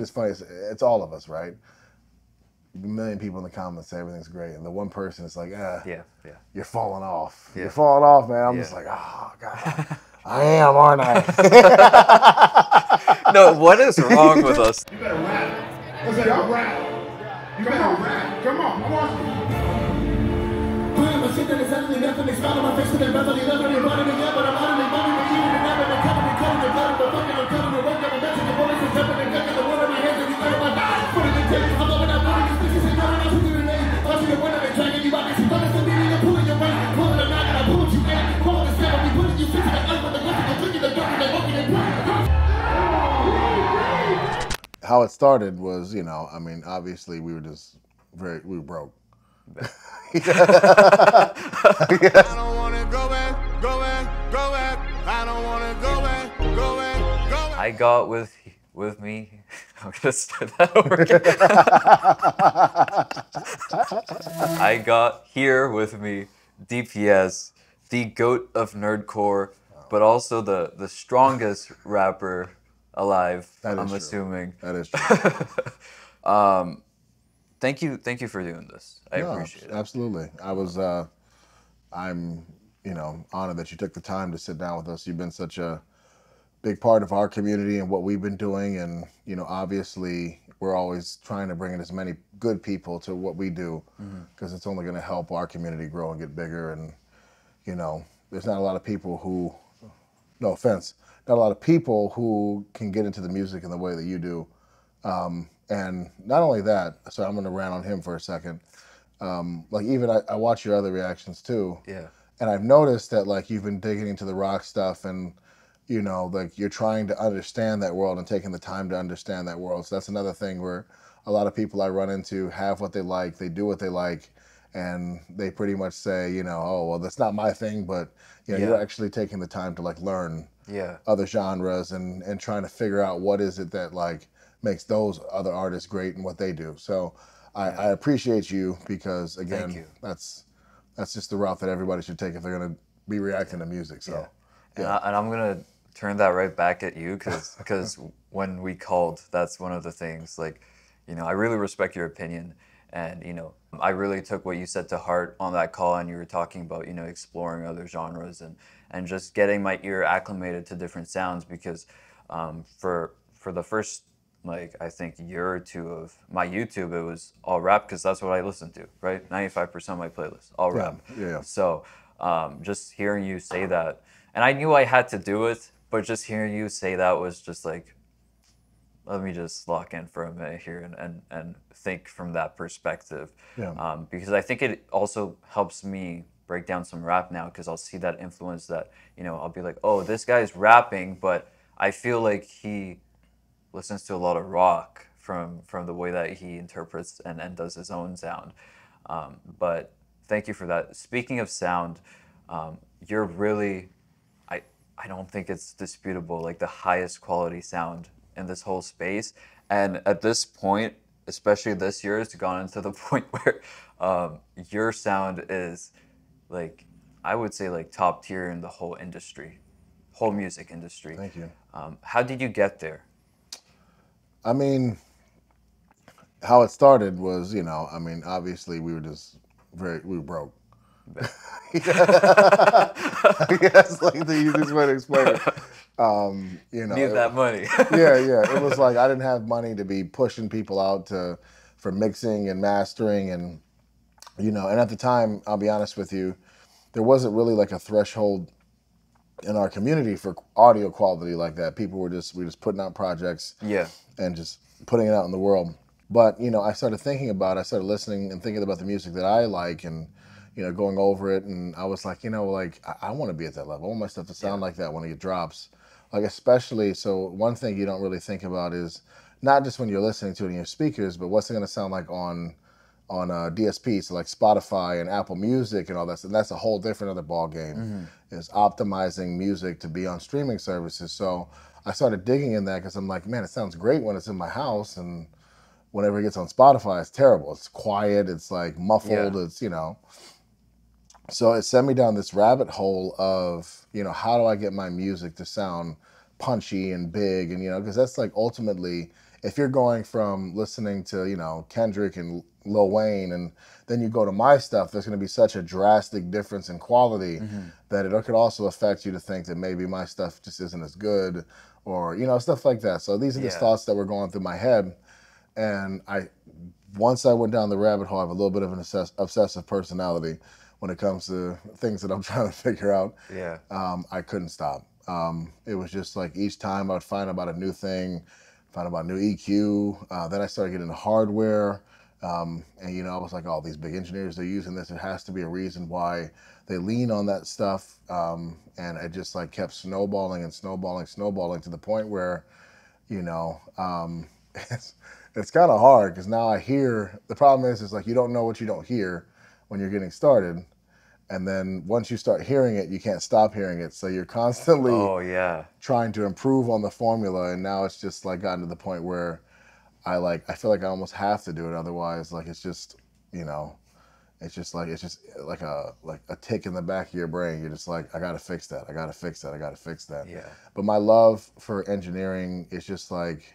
it's funny. It's all of us, right? A million people in the comments say everything's great, and the one person is like, you're falling off. Yeah. You're falling off, man. I'm just like, oh, God. I am, aren't I? No, what is wrong with us? You better rap. Let's say y'all rap. You better rap. Come on, I want you. My shit that is suddenly nothing. They smile on my face with their brotherly love and they running together, but I'm utterly bumming me even and never been cutting and cutting the blood of the fucking I'm cutting the work of a message. The bullets is jumping and cutting the wood in my hands and you throw my back. Put it in tape. I'm loving that wood and these bitches ain't coming out to do the name. Watching the winner and dragging you out. It's coming to me and you're pulling your weight. Pulling them out and I pulled you in. Pulling the seven, we putting you into the earth with the rest of the cookie, the dark and the walking and pulling the How it started was, you know, I mean, obviously we were just we were broke. Yes. I don't want to go back, go back, go back. I don't want to go back, go back, go back. I got with me. I'm gonna start that over again. I got here with me DPS, the GOAT of Nerdcore, but also the strongest rapper alive. I'm assuming. That is true. Thank you for doing this. I appreciate it. Absolutely. I'm, you know, honored that you took the time to sit down with us. You've been such a big part of our community and what we've been doing, and you know, obviously, we're always trying to bring in as many good people to what we do, because it's only going to help our community grow and get bigger. And you know, there's not a lot of people who, no offense, not a lot of people who can get into the music in the way that you do. And not only that, so I'm going to rant on him for a second. Like even I watch your other reactions too. Yeah. And I've noticed that like you've been digging into the rock stuff, and you know, like you're trying to understand that world and taking the time to understand that world. So that's another thing where a lot of people I run into have what they like, they do what they like, and they pretty much say, you know, oh, well, that's not my thing, but you know, you're actually taking the time to like learn other genres and trying to figure out what is it that like makes those other artists great and what they do. So I appreciate you, because again, that's just the route that everybody should take if they're going to be reacting to music. So and I'm going to turn that right back at you, because when we called, that's one of the things, like, you know, I really respect your opinion, and you know, I really took what you said to heart on that call, and you were talking about, you know, exploring other genres and just getting my ear acclimated to different sounds, because for the first, like, I think year or two of my YouTube, it was all rap, because that's what I listened to, right? 95% of my playlist, all rap. Yeah. So just hearing you say that, and I knew I had to do it, but just hearing you say that was just like, let me just lock in for a minute here and think from that perspective. Yeah. Because I think it also helps me break down some rap now, because I'll see that influence that, you know, I'll be like, oh, this guy's rapping, but I feel like he listens to a lot of rock from the way that he interprets and does his own sound. But thank you for that. Speaking of sound, you're really, I don't think it's disputable, like the highest quality sound in this whole space. And at this point, especially this year, it's gone into the point where your sound is like, I would say like top tier in the whole industry, whole music industry. Thank you. How did you get there? I mean, how it started was, you know, I mean, obviously we were broke. Yes, like the easiest way to explain it. You know, Need that money. It was like I didn't have money to be pushing people out for mixing and mastering, and you know, and at the time, I'll be honest with you, there wasn't really like a threshold in our community for audio quality like that. People were just putting out projects, and just putting it out in the world. But you know, I started thinking about it. I started listening and thinking about the music that I like, and you know, going over it, and I was like, you know, like I want to be at that level. I want my stuff to sound like that when it drops. Like especially, so one thing you don't really think about is not just when you're listening to it in your speakers, but what's it going to sound like on DSP, so like Spotify and Apple Music and all that. And that's a whole different other ball game. Is optimizing music to be on streaming services. So I started digging in that, because I'm like, man, it sounds great when it's in my house, and whenever it gets on Spotify, it's terrible. It's quiet. It's like muffled. It's, you know. So it sent me down this rabbit hole of, you know, how do I get my music to sound punchy and big, and you know, because that's like ultimately, if you're going from listening to, you know, Kendrick and Lil Wayne, and then you go to my stuff, there's going to be such a drastic difference in quality that it could also affect you to think that maybe my stuff just isn't as good, or, you know, stuff like that. So these are the thoughts that were going through my head. And once I went down the rabbit hole, I have a little bit of an obsessive personality when it comes to things that I'm trying to figure out. Yeah. I couldn't stop. It was just like each time I would find about a new thing, find about new EQ. Then I started getting into hardware. And, you know, I was like, oh, these big engineers, they're using this. It has to be a reason why they lean on that stuff. And it just like kept snowballing and snowballing to the point where, you know, it's kind of hard because now I hear, the problem is like you don't know what you don't hear when you're getting started. And then once you start hearing it, you can't stop hearing it. So you're constantly trying to improve on the formula. And now it's just like gotten to the point where I feel like I almost have to do it. Otherwise, like, it's just, you know, it's just like a tick in the back of your brain. You're just like, I got to fix that. I got to fix that. I got to fix that. Yeah. But my love for engineering is just like,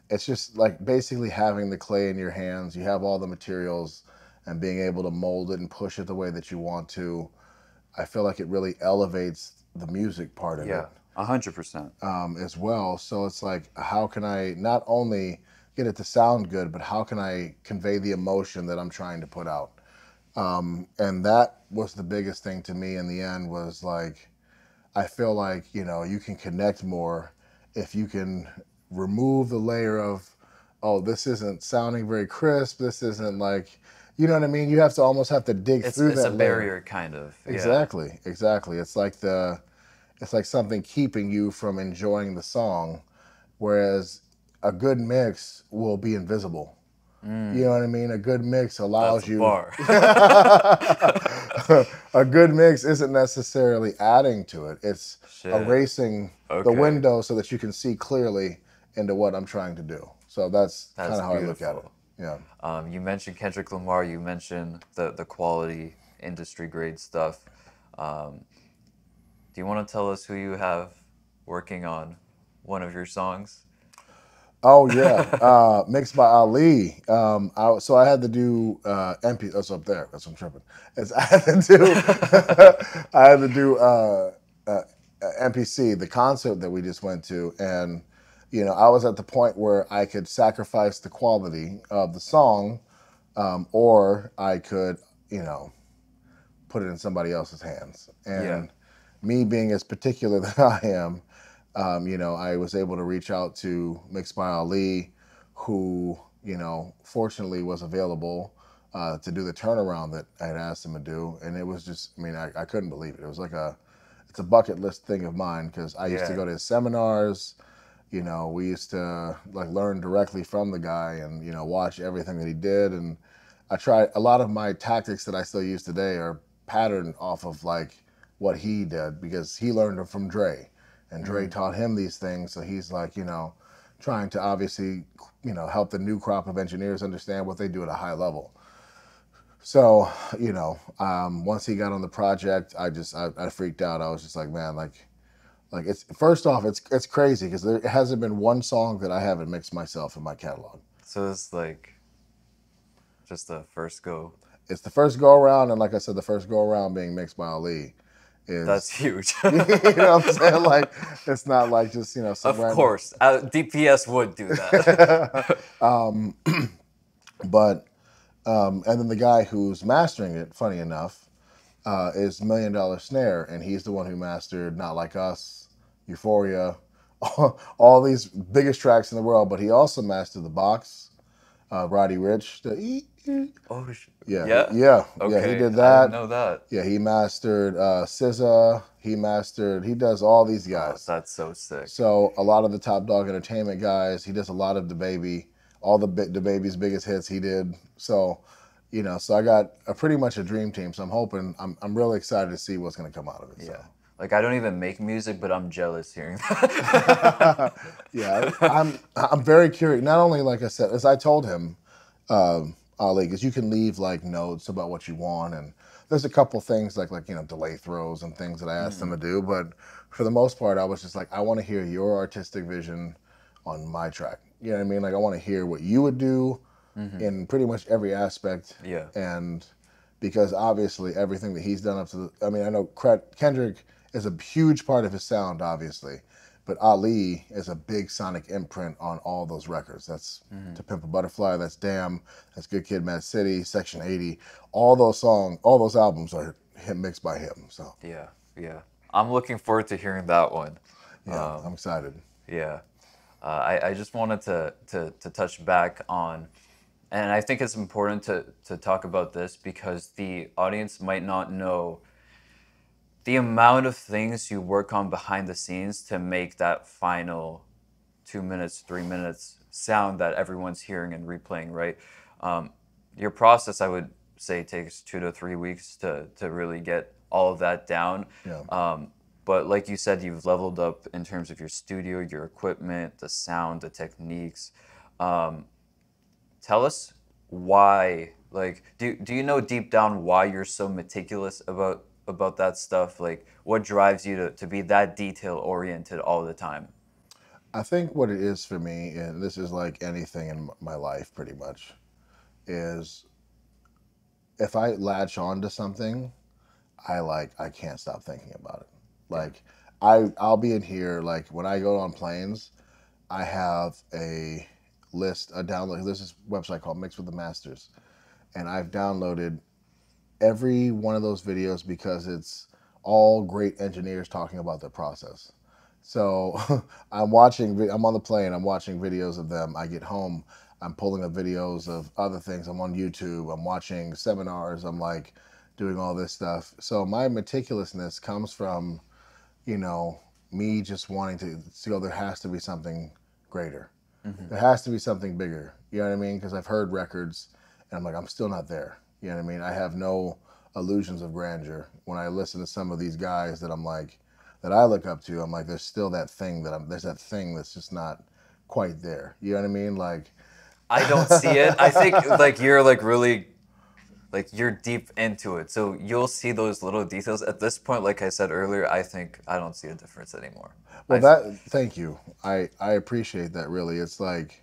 it's just like basically having the clay in your hands. You have all the materials and being able to mold it and push it the way that you want to. I feel like it really elevates the music part of it. 100%. As well. So it's like, how can I not only get it to sound good, but how can I convey the emotion that I'm trying to put out? And that was the biggest thing to me in the end, was like, I feel like, you know, you can connect more if you can remove the layer of, oh, this isn't sounding very crisp. This isn't like, you know what I mean? You have to almost have to dig through that layer. It's a barrier, kind of. Exactly. It's like something keeping you from enjoying the song, whereas a good mix will be invisible. You know what I mean? A good mix allows you. A good mix isn't necessarily adding to it. It's erasing the window so that you can see clearly into what I'm trying to do. So that's kind of how beautiful. I look at it. Yeah. You mentioned Kendrick Lamar. You mentioned the quality, industry grade stuff. Do you want to tell us who you have working on one of your songs? Oh yeah, MixedbyAli. So I had to do NPC. That's up there. That's what I'm tripping. I had to do NPC, the concert that we just went to, and you know, I was at the point where I could sacrifice the quality of the song, or I could, you know, put it in somebody else's hands. And me being as particular that I am, you know, I was able to reach out to MixedbyAli, who, you know, fortunately was available to do the turnaround that I had asked him to do. And it was just, I mean, I couldn't believe it. It was like it's a bucket list thing of mine, because I used to go to his seminars. You know, we used to like learn directly from the guy and, you know, watch everything that he did. And I tried, a lot of my tactics that I still use today are patterned off of like what he did, because he learned them from Dre. And Dre taught him these things, so he's like, you know, trying to obviously, you know, help the new crop of engineers understand what they do at a high level. So, you know, once he got on the project, I freaked out. I was just like, man, like it's, first off, it's crazy because there hasn't been one song that I haven't mixed myself in my catalog. So it's like just the first go. It's the first go around, and like I said, the first go around being MixedbyAli. That's huge. You know what I'm saying? Like, it's not like just, you know, some of course, DPS would do that. And then the guy who's mastering it, funny enough, is $1 Million Snare, and he's the one who mastered Not Like Us, Euphoria, all these biggest tracks in the world. But he also mastered The Box, Roddy Ricch, Oh, yeah. Okay. He did that. I didn't know that. Yeah, he mastered SZA. He does all these guys. Oh, that's so sick. So a lot of the Top Dog Entertainment guys. He does a lot of DaBaby. All the DaBaby's biggest hits he did. So, you know, so I got pretty much a dream team. So I'm hoping, I'm really excited to see what's going to come out of it. Yeah. So. Like, I don't even make music, but I'm jealous hearing that. Yeah, I'm very curious. Not only, like I said, as I told him, Ali, because you can leave like notes about what you want, and there's a couple things like you know, delay throws and things that I asked him to do, but for the most part, I was just like, I want to hear your artistic vision on my track. You know what I mean? Like I want to hear what you would do in pretty much every aspect. Yeah. And because obviously everything that he's done up to I mean, I know Kendrick is a huge part of his sound, obviously, but Ali is a big sonic imprint on all those records. That's To Pimp a Butterfly, that's Damn, that's Good Kid, Mad City, Section 80. All those albums are mixed by him. So Yeah, yeah. I'm looking forward to hearing that one. yeah, I'm excited. Yeah. I just wanted to touch back on, and I think it's important to talk about this because the audience might not know the amount of things you work on behind the scenes to make that final 2 minutes, 3 minutes sound that everyone's hearing and replaying, right? Your process, I would say, takes 2 to 3 weeks to really get all of that down. Yeah. But like you said, you've leveled up in terms of your studio, your equipment, the sound, the techniques. Tell us why, like, do you know deep down why you're so meticulous about that stuff? Like, what drives you to be that detail oriented all the time? I think what it is for me, and this is like anything in my life pretty much, is if I latch on to something, I can't stop thinking about it. Like I'll be in here, like when I go on planes, I have a download. There's this website called Mix with the Masters, and I've downloaded every one of those videos because it's all great engineers talking about their process. So I'm on the plane, I'm watching videos of them. I get home, I'm pulling up videos of other things. I'm on YouTube, I'm watching seminars, I'm like doing all this stuff. So my meticulousness comes from, me just wanting to see, there has to be something greater. There has to be something bigger. You know what I mean? Because I've heard records and I'm like, I'm still not there. You know what I mean? I have no illusions of grandeur. When I listen to some of these guys that I look up to, I'm like, there's still that thing there's that thing that's just not quite there. You know what I mean? Like, I don't see it. I think like you're like really, like you're deep into it. So you'll see those little details. At this point, like I said earlier, I think I don't see a difference anymore. Well, thank you. I appreciate that really. It's like,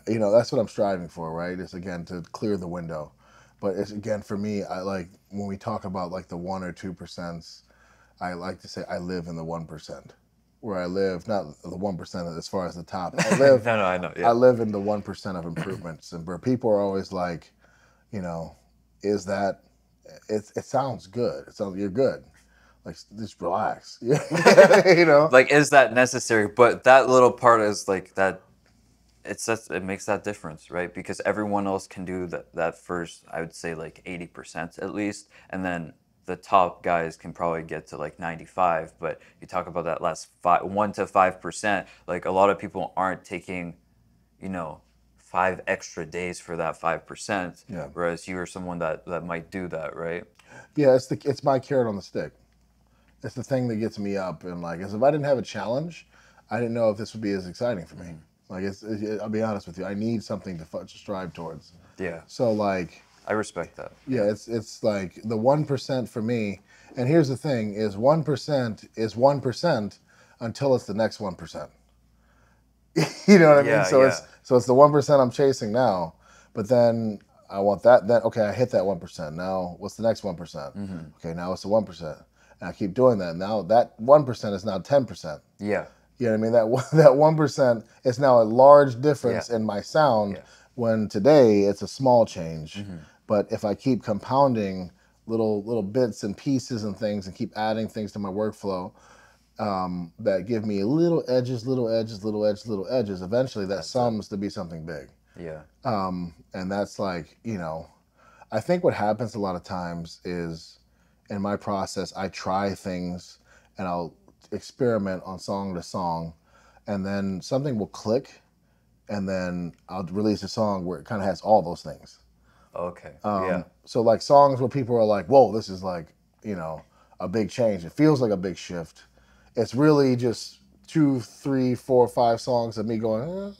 that's what I'm striving for, right? It's again to clear the window. But it's again for me, I like when we talk about like the 1 or 2%, I like to say I live in the 1%. Where I live, not the 1% as far as the top. I live No, I know. Yeah. I live in the 1% of improvements. And where people are always like, is that it sounds good. It sounds you're good. Like just relax. Like, is that necessary? But that little part is like that. It makes that difference, right? Because everyone else can do that first, I would say like 80% at least, and then the top guys can probably get to like 95. But you talk about that last 1 to 5%. Like a lot of people aren't taking, 5 extra days for that 5%. Yeah. Whereas you are someone that might do that, right? Yeah, it's my carrot on the stick. It's the thing that gets me up, and like, as if I didn't have a challenge, I didn't know if this would be as exciting for me. Like, I'll be honest with you, I need something to strive towards. Yeah. So like, I respect that. yeah, it's like the 1% for me. And here's the thing: is 1% is 1% until it's the next 1%. You know what I mean? So it's the 1% I'm chasing now, but then I want that. Then okay, I hit that 1%. Now what's the next 1%? Okay, now it's the 1%. And I keep doing that. Now that 1% is now 10%. Yeah. You know what I mean? That 1% is now a large difference in my sound. Yeah. When today it's a small change. But if I keep compounding little bits and pieces and things and keep adding things to my workflow that give me little edges, eventually that sums to be something big. Yeah. And that's like, I think what happens a lot of times is in my process, I try things and I'll experiment on song to song, and then something will click, and then I'll release a song where it kind of has all those things. Okay. So like songs where people are like, whoa, this is like, a big change. It feels like a big shift. It's really just 2, 3, 4, 5 songs of me going,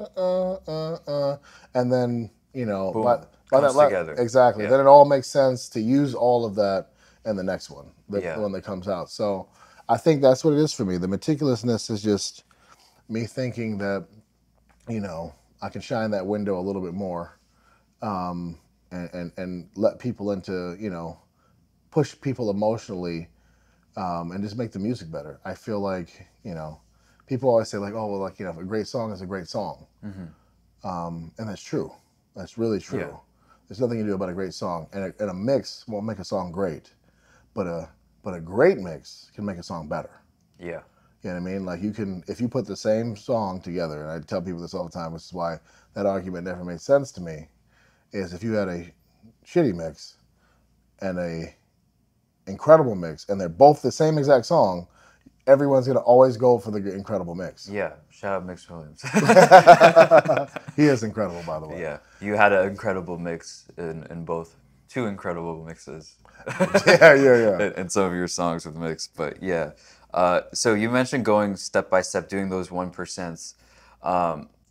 and then, Boom. by Comes that together. Exactly. Yeah. Then it all makes sense to use all of that in the next one, the Yeah. one that comes out. So I think that's what it is for me. The meticulousness is just me thinking that you know, I can shine that window a little bit more, and let people into, you know, push people emotionally, and just make the music better. I feel like, you know, people always say like, oh, well, like, you know, a great song is a great song. And that's true. That's really true. Yeah. There's nothing you do about a great song, and a mix won't make a song great, but a great mix can make a song better. Yeah. You know what I mean? Like, you can, if you put the same song together, and I tell people this all the time, which is why that argument never made sense to me, is if you had a shitty mix and a incredible mix, and they're both the same exact song, everyone's gonna always go for the incredible mix. Yeah. Shout out Mix Williams. He is incredible, by the way. Yeah. You had an incredible mix in both. Two incredible mixes. Yeah. In some of your songs with Mix. But yeah. So you mentioned going step by step, doing those 1%.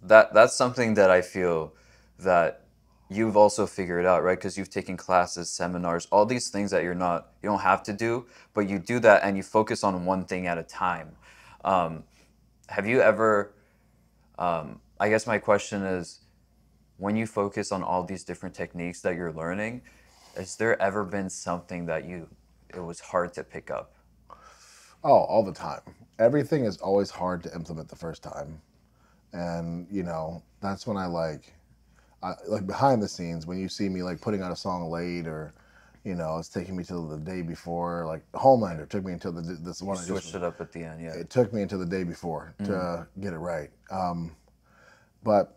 That's something that I feel that you've also figured out, right? Because you've taken classes, seminars, all these things that you don't have to do, but you do that and you focus on one thing at a time. Have you ever, I guess my question is, when you focus on all these different techniques that you're learning, has there ever been something that it was hard to pick up? Oh, all the time. Everything is always hard to implement the first time. And, you know, that's when I like behind the scenes, when you see me like putting out a song late, or, you know, it's taking me till the day before. Like Homelander took me until this one. Switched it up at the end, yeah. It took me until the day before to get it right. But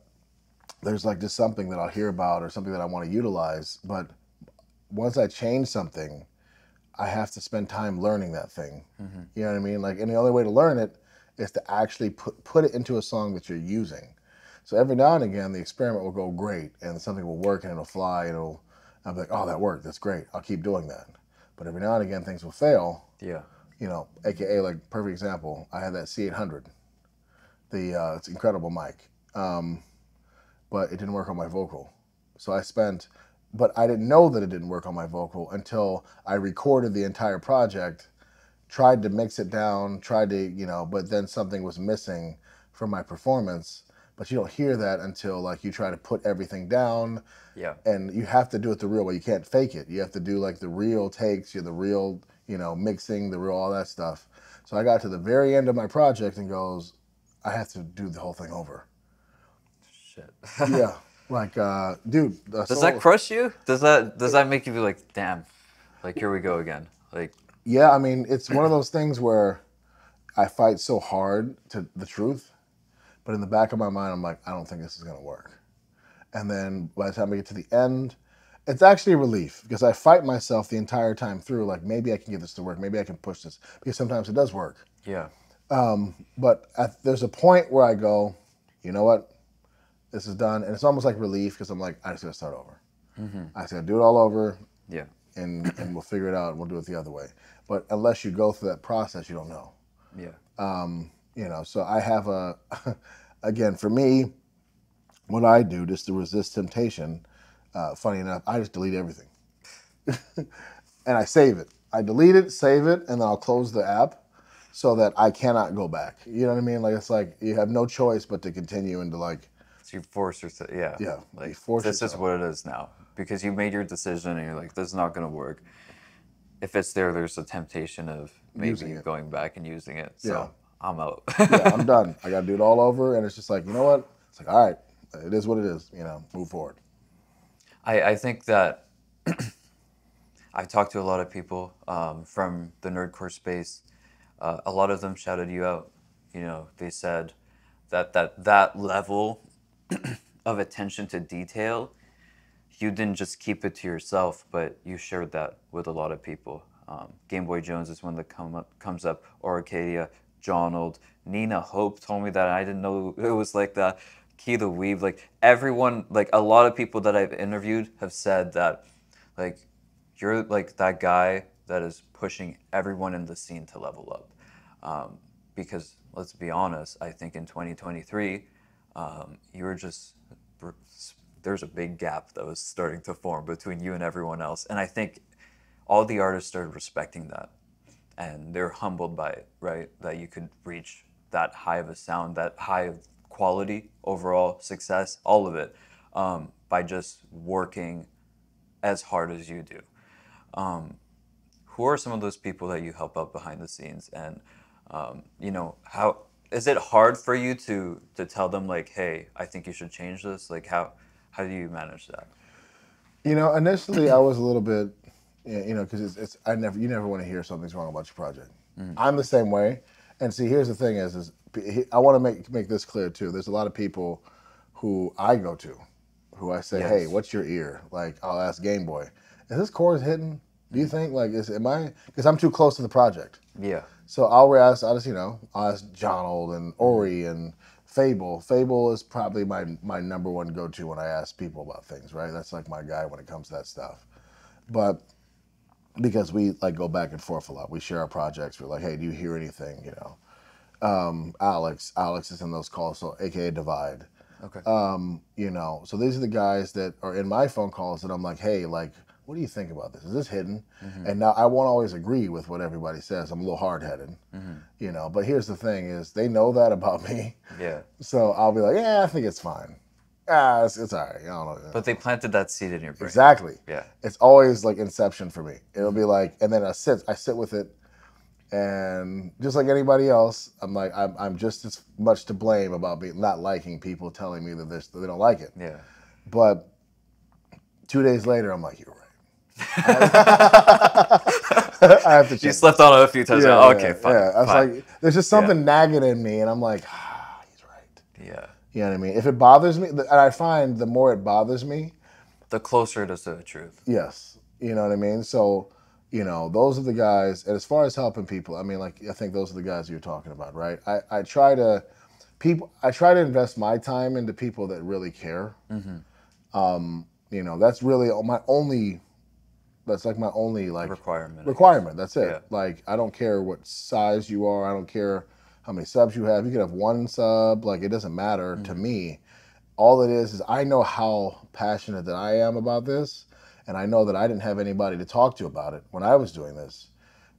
there's like just something that I'll hear about or something that I want to utilize. But once I change something, I have to spend time learning that thing. You know what I mean? Like, and the only way to learn it is to actually put it into a song that you're using. So every now and again, the experiment will go great, and something will work, and it'll fly, and I'll be like, oh, that worked, that's great, I'll keep doing that. But every now and again, things will fail. Yeah. You know, AKA, like, perfect example, I had that C800, it's an incredible mic, but it didn't work on my vocal. So but I didn't know that it didn't work on my vocal until I recorded the entire project, tried to mix it down, you know, but then something was missing from my performance. But you don't hear that until like you try to put everything down. Yeah. And you have to do it the real way. You can't fake it. You have to do like the real takes, the real, you know, mixing, the real, all that stuff. So I got to the very end of my project and goes, I have to do the whole thing over. Shit. Yeah. Like, dude. Does that crush you? Does that make you be like, damn, like, here we go again? Like. Yeah, I mean, it's one of those things where I fight so hard to the truth, but in the back of my mind, I'm like, I don't think this is gonna work. And then by the time I get to the end, it's actually a relief, because I fight myself the entire time through, like, maybe I can get this to work, maybe I can push this, because sometimes it does work. Yeah. But there's a point where I go, you know what? This is done, and it's almost like relief, because I'm like, I just gotta start over. I just gotta do it all over. Yeah. And we'll figure it out, and we'll do it the other way. But unless you go through that process, you don't know. Yeah. You know, so I have again, for me, what I do just to resist temptation, funny enough, I just delete everything. And I save it. I delete it, save it, and then I'll close the app so that I cannot go back. You know what I mean? Like, it's like you have no choice but to continue into like. So you force yourself, yeah. Yeah. Like, force this yourself. is what it is now. Because you made your decision and you're like, this is not going to work. If it's there's a temptation of maybe going back and using it. So Yeah. I'm out. Yeah, I'm done. I got to do it all over. And it's just like, you know what? It's like, all right, it is what it is. You know, move forward. I think that I've talked to a lot of people from the nerdcore space. A lot of them shouted you out. You know, they said that level of attention to detail, you didn't just keep it to yourself, but you shared that with a lot of people. Game Boy Jones is one that comes up, or Arcadia, Jonald, Nina Hope told me that. I didn't know it was like that. Key the Weave, like everyone, like a lot of people that I've interviewed have said that, like, you're like that guy that is pushing everyone in the scene to level up. Because let's be honest, I think in 2023, there's a big gap that was starting to form between you and everyone else. And I think all the artists started respecting that. And they're humbled by it, right? That you could reach that high of a sound, that high of quality, overall success, all of it, by just working as hard as you do. Who are some of those people that you help out behind the scenes, and you know, how is it hard for you to tell them like, hey, I think you should change this? Like, how do you manage that? You know, initially I was a little bit, you know, because you never want to hear something's wrong about your project. I'm the same way, and see, here's the thing is I want to make this clear too. There's a lot of people who I go to, who I say, Yes. hey, what's your ear? Like, I'll ask Game Boy, is this chorus hitting? Do you think like because I'm too close to the project. Yeah. So I'll just, you know, I'll ask John Old and Ori and Fable. Fable is probably my number one go-to when I ask people about things, right? That's like my guy when it comes to that stuff. But because we like go back and forth a lot, we share our projects. We're like, hey, do you hear anything? You know, Alex is in those calls, so AKA Divide. Okay. You know, so these are the guys that are in my phone calls that I'm like, hey, like, what do you think about this? Is this hidden? And now I won't always agree with what everybody says. I'm a little hard-headed, you know. But here's the thing: is they know that about me. Yeah. So I'll be like, yeah, I think it's fine. It's all right. I don't know. But they planted that seed in your brain. Exactly. Yeah. It's always like Inception for me. It'll be like, and then I sit with it, and just like anybody else, I'm like, I'm just as much to blame about not liking people telling me that they don't like it. Yeah. But 2 days later, I'm like, you're right. I have to change. You slept on it a few times. Yeah, Okay, yeah, fine. yeah. I was fine. like, there's just something nagging in me, and I'm like, he's right. Yeah. You know what I mean? If it bothers me, and I find the more it bothers me, The closer it is to the truth. yes. You know what I mean? So, you know, those are the guys, and as far as helping people, I mean, like, I think those are the guys you're talking about, right? I try to invest my time into people that really care. You know, that's really my only like requirement. That's it. Yeah. Like, I don't care what size you are. I don't care how many subs you have. You could have one sub. Like, it doesn't matter to me. All it is I know how passionate that I am about this, and I know that I didn't have anybody to talk to about it when I was doing this.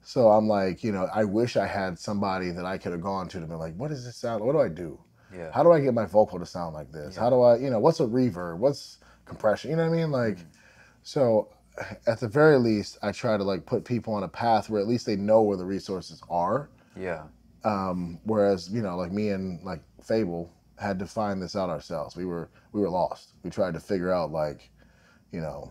So I'm like, you know, I wish I had somebody that I could have gone to be like, what does this sound? What do I do? Yeah. How do I get my vocal to sound like this? How do I, you know, what's a reverb? What's compression? You know what I mean? Like, so at the very least, I try to like put people on a path where at least they know where the resources are. Yeah. Whereas, you know, like me and like Fable had to find this out ourselves. We were lost. We tried to figure out like, you know,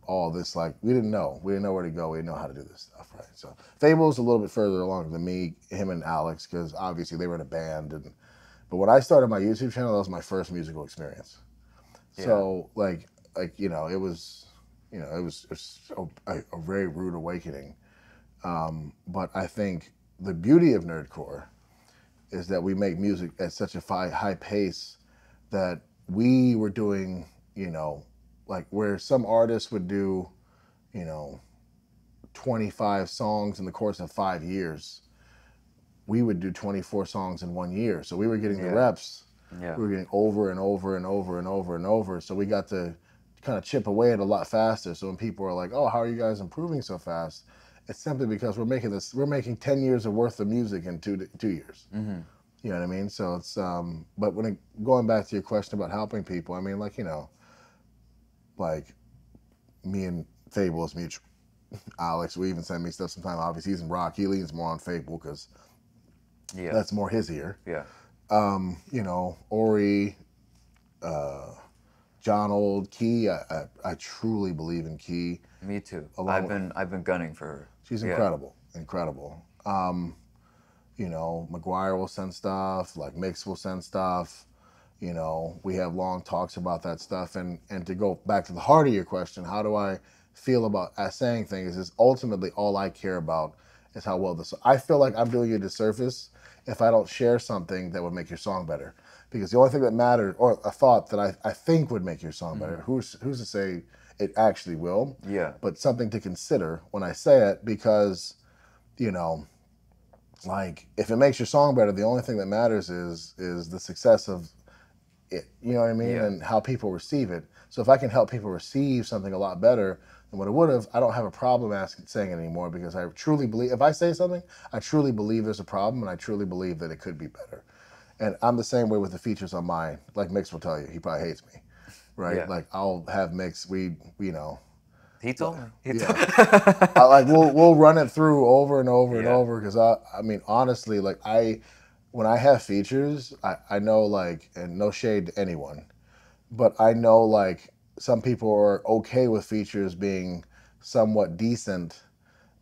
all this, like we didn't know where to go. We didn't know how to do this stuff, right? So Fable's a little bit further along than me, him and Alex, because obviously they were in a band. But when I started my YouTube channel, that was my first musical experience. Yeah. So like you know, it was a very rude awakening. But I think the beauty of Nerdcore is that we make music at such a high pace that we were doing, you know, like where some artists would do, you know, 25 songs in the course of 5 years, we would do 24 songs in 1 year. So we were getting the reps. Yeah. We were getting over and over and over and over and over. So we got to kind of chip away at it a lot faster. So when people are like, oh, how are you guys improving so fast? It's simply because we're making 10 years of worth of music in two years. You know what I mean? So it's, but going back to your question about helping people, I mean, like, you know, like me and Fable is mutual. Alex will even send me stuff sometimes. Obviously, he's in rock. He leans more on Fable because that's more his ear. Yeah. You know, Ori, John Old, Key. I truly believe in Key. Me too. I've been gunning for her. She's incredible. You know, McGuire will send stuff. Like Mix will send stuff. You know, we have long talks about that stuff. And to go back to the heart of your question, how do I feel about saying things? Is ultimately all I care about is how well this. I feel like I'm doing you a disservice if I don't share something that would make your song better. Because the only thing that mattered, or a thought that I think would make your song better, who's to say it actually will? Yeah. But something to consider when I say it, because, you know, like if it makes your song better, the only thing that matters is the success of it. You know what I mean? Yeah. And how people receive it. So if I can help people receive something a lot better than what it would have, I don't have a problem saying it anymore, because I truly believe, if I say something, I truly believe there's a problem, and I truly believe that it could be better. And I'm the same way with the features on mine. Like Mix will tell you, he probably hates me, right? Yeah. Like I'll have Mix, you know, He told me. yeah. Like we'll run it through over and over and Yeah. over because I mean honestly, like when I have features, I know like, and no shade to anyone, but I know like some people are okay with features being somewhat decent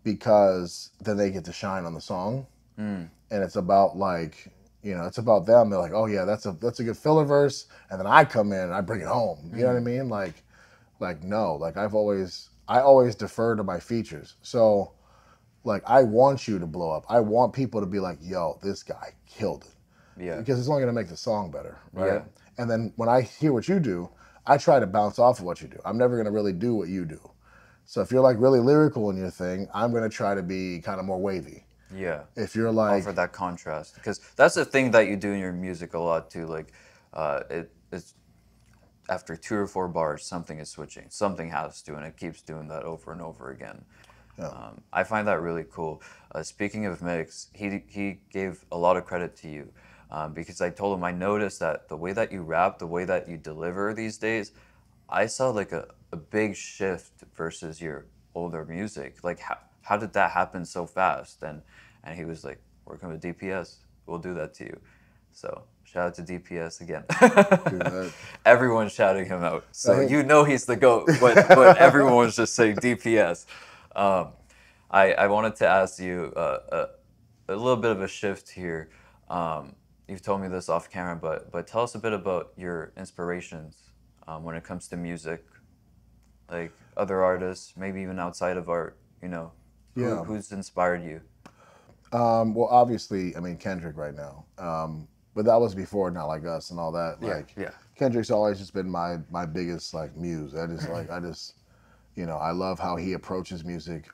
because then they get to shine on the song, and it's about like, you know, it's about them. They're like, oh yeah, that's a good filler verse, and then I come in and I bring it home. You know what I mean? Like no, like I always defer to my features. So like I want you to blow up. I want people to be like, yo, this guy killed it. Yeah. Because it's only gonna make the song better, right? Yeah. And then when I hear what you do, I try to bounce off of what you do. I'm never gonna really do what you do. So if you're like really lyrical in your thing, I'm gonna try to be kind of more wavy. Yeah. If you're like, Offer that contrast, because that's the thing that you do in your music a lot too. Like, it's after 2 or 4 bars, something is switching. Something has to, and it keeps doing that over and over again. I find that really cool. Speaking of Mix, he gave a lot of credit to you because I told him I noticed that the way that you rap, the way that you deliver these days, I saw like a big shift versus your older music. Like how did that happen so fast? And he was like, working with DPS, we'll do that to you. So shout out to DPS again. Everyone's shouting him out. So you know he's the GOAT, but everyone's just saying DPS. I wanted to ask you a little bit of a shift here. You've told me this off camera, but tell us a bit about your inspirations when it comes to music, like other artists, maybe even outside of art. You know, who's inspired you? Well, obviously, I mean Kendrick right now, but that was before Not Like Us and all that. Like, Kendrick's always just been my biggest like muse. I just, you know, I love how he approaches music.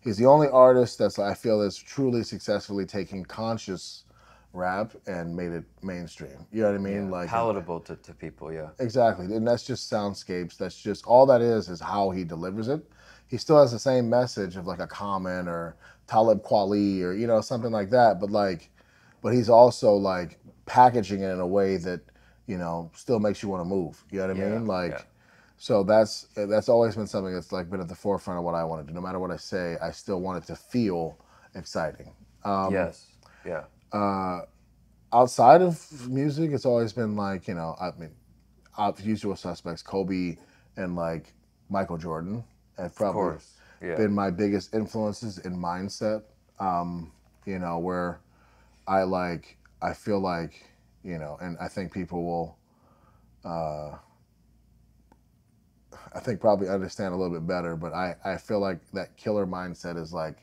He's the only artist that's I feel is truly successfully taking conscious rap and made it mainstream. You know what I mean? Like palatable to people. Yeah. Exactly, and that's just soundscapes. That's just all that is how he delivers it. He still has the same message of like a Common or Talib Kweli or, you know, something like that. But he's also like packaging it in a way that, you know, still makes you want to move. You know what I mean? Like, so that's always been something that's like been at the forefront of what I want to do. No matter what I say, I still want it to feel exciting. Yes. Yeah. Outside of music, it's always been like, you know, I mean, Usual Suspects, Kobe and like Michael Jordan have probably been my biggest influences in mindset. You know, where I feel like, you know, and I think people will, I think probably understand a little bit better, but I feel like that killer mindset is like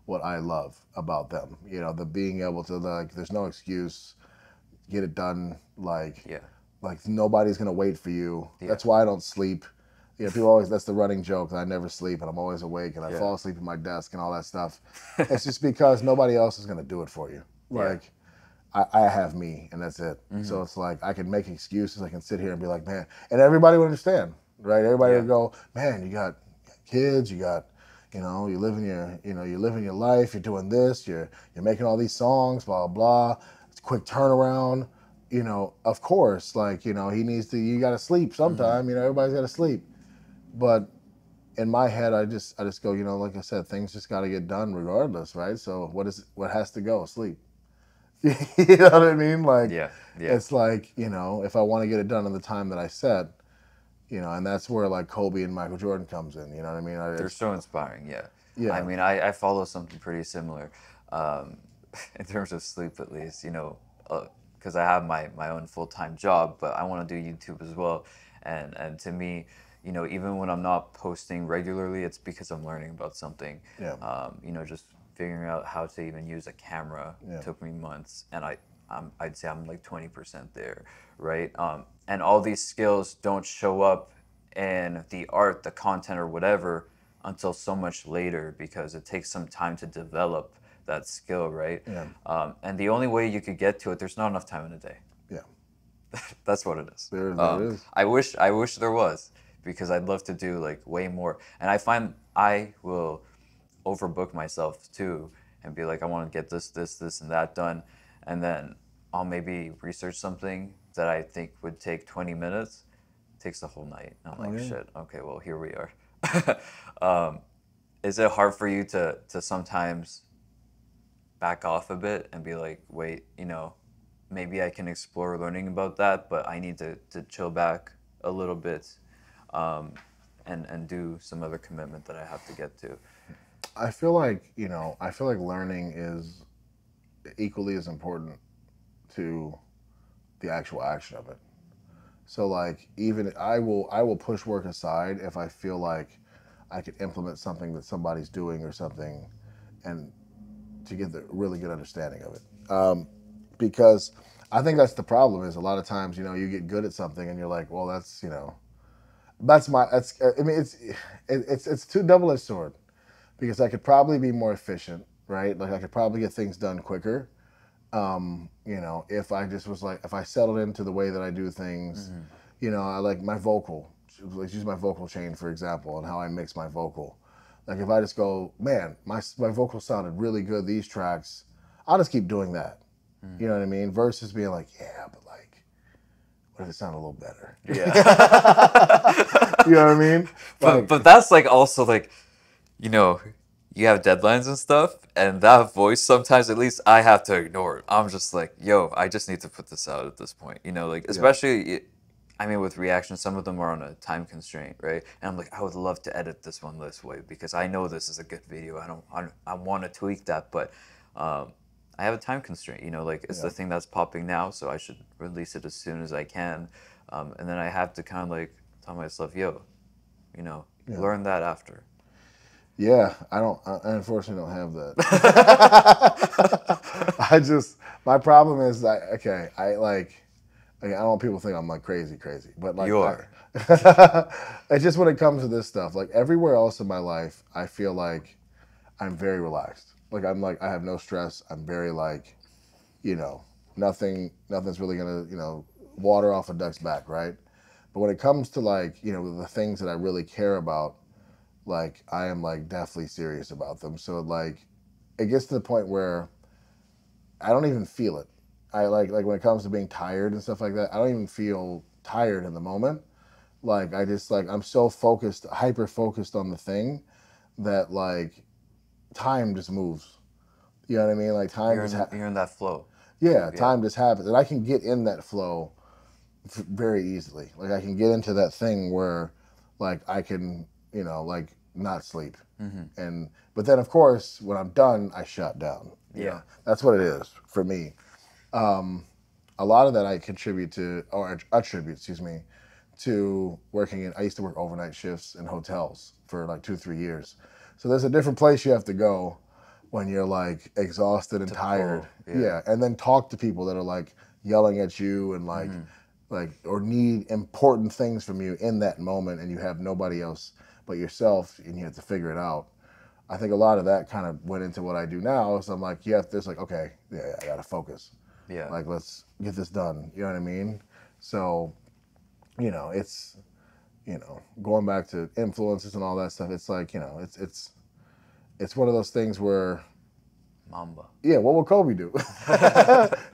what I love about them. You know, the being able to like, there's no excuse, get it done, like nobody's gonna wait for you. That's why I don't sleep. You know, people always, that's the running joke that I never sleep and I'm always awake and I fall asleep at my desk and all that stuff. It's just because nobody else is gonna do it for you. Like I have me and that's it. So it's like I can make excuses, I can sit here and be like, man, and everybody would understand, right? Everybody would go, man, you got kids, you got, you know, you're living your life, you're doing this, you're making all these songs, blah, blah, blah. It's a quick turnaround. You know, of course, like, you know, you gotta sleep sometime, you know, everybody's gotta sleep. But in my head, I just go, you know, like I said, things just gotta get done regardless, right? So what has to go? Sleep. You know what I mean? Like, it's like, you know, if I want to get it done in the time that I set, you know, and that's where like Kobe and Michael Jordan comes in, you know what I mean? They're so inspiring, yeah. I mean, I follow something pretty similar in terms of sleep, at least, you know, because I have my own full-time job, but I want to do YouTube as well. And to me, you know, even when I'm not posting regularly, it's because I'm learning about something. You know, just figuring out how to even use a camera took me months, and I'd say I'm like 20% there, right? And all these skills don't show up in the art, the content, or whatever until so much later because it takes some time to develop that skill, right? And the only way you could get to it, there's not enough time in a day. That's what it is. There is. I wish there was, because I'd love to do like way more. And I find I will overbook myself too and be like, I want to get this, and that done. And then I'll maybe research something that I think would take 20 minutes. It takes the whole night. And I'm like, shit, okay, well, here we are. Is it hard for you to sometimes back off a bit and be like, wait, you know, maybe I can explore learning about that, but I need to chill back a little bit and do some other commitment that I have to get to? I feel like, you know, I feel like learning is equally as important to the actual action of it. So like, even I will push work aside if I feel like I could implement something that somebody's doing or something, and to get the really good understanding of it. Because I think that's the problem, is a lot of times, you know, you get good at something and you're like, well, that's, you know, I mean, it's two double-edged sword, because I could probably be more efficient, right? Like I could probably get things done quicker. You know, if I just was like, if I settled into the way that I do things, you know, I like my vocal, let's use my vocal chain, for example, and how I mix my vocal. Like if I just go, man, my vocal sounded really good, these tracks, I'll just keep doing that. You know what I mean? Versus being like, yeah, but like, what if it sounded a little better? Yeah. You know what I mean? Like, But that's like also like, you know, you have deadlines and stuff, and that voice sometimes, at least I have to ignore it. I'm just like, yo, I just need to put this out at this point. You know, like especially, I mean, with reaction, some of them are on a time constraint, right? And I'm like, I would love to edit this one this way because I know this is a good video. I want to tweak that, but I have a time constraint. You know, like it's the thing that's popping now, so I should release it as soon as I can. And then I have to kind of like tell myself, yo, you know, learn that after. yeah, I unfortunately don't have that. My problem is that, okay, I don't want people to think I'm like crazy, but like, You are. It's just when it comes to this stuff, like everywhere else in my life, I feel like I'm very relaxed. Like I'm like, I have no stress. I'm very like, you know, nothing's really gonna, you know, water off a duck's back, right? But when it comes to like, you know, the things that I really care about, like I am like definitely serious about them. So like, it gets to the point where I don't even feel it. I like when it comes to being tired and stuff like that, I don't even feel tired in the moment. Like I just like, I'm so focused, hyper focused on the thing that like time just moves. You know what I mean? Like time You're in that flow. Yeah, time just happens. And I can get in that flow very easily. Like I can get into that thing where like I can, you know, like not sleep. But then of course, when I'm done, I shut down. You know? That's what it is for me. A lot of that I attribute, excuse me, to working in, I used to work overnight shifts in hotels for like 2-3 years. So there's a different place you have to go when you're like exhausted and tired. Yeah. And then talk to people that are like yelling at you and like, or need important things from you in that moment, and you have nobody else but yourself and you have to figure it out. I think a lot of that kind of went into what I do now. So I'm like, there's like, okay, I gotta focus. Yeah. Like, let's get this done. You know what I mean? So, you know, it's, you know, going back to influences and all that stuff, it's like, you know, it's one of those things where, Mamba. yeah, what would Kobe do?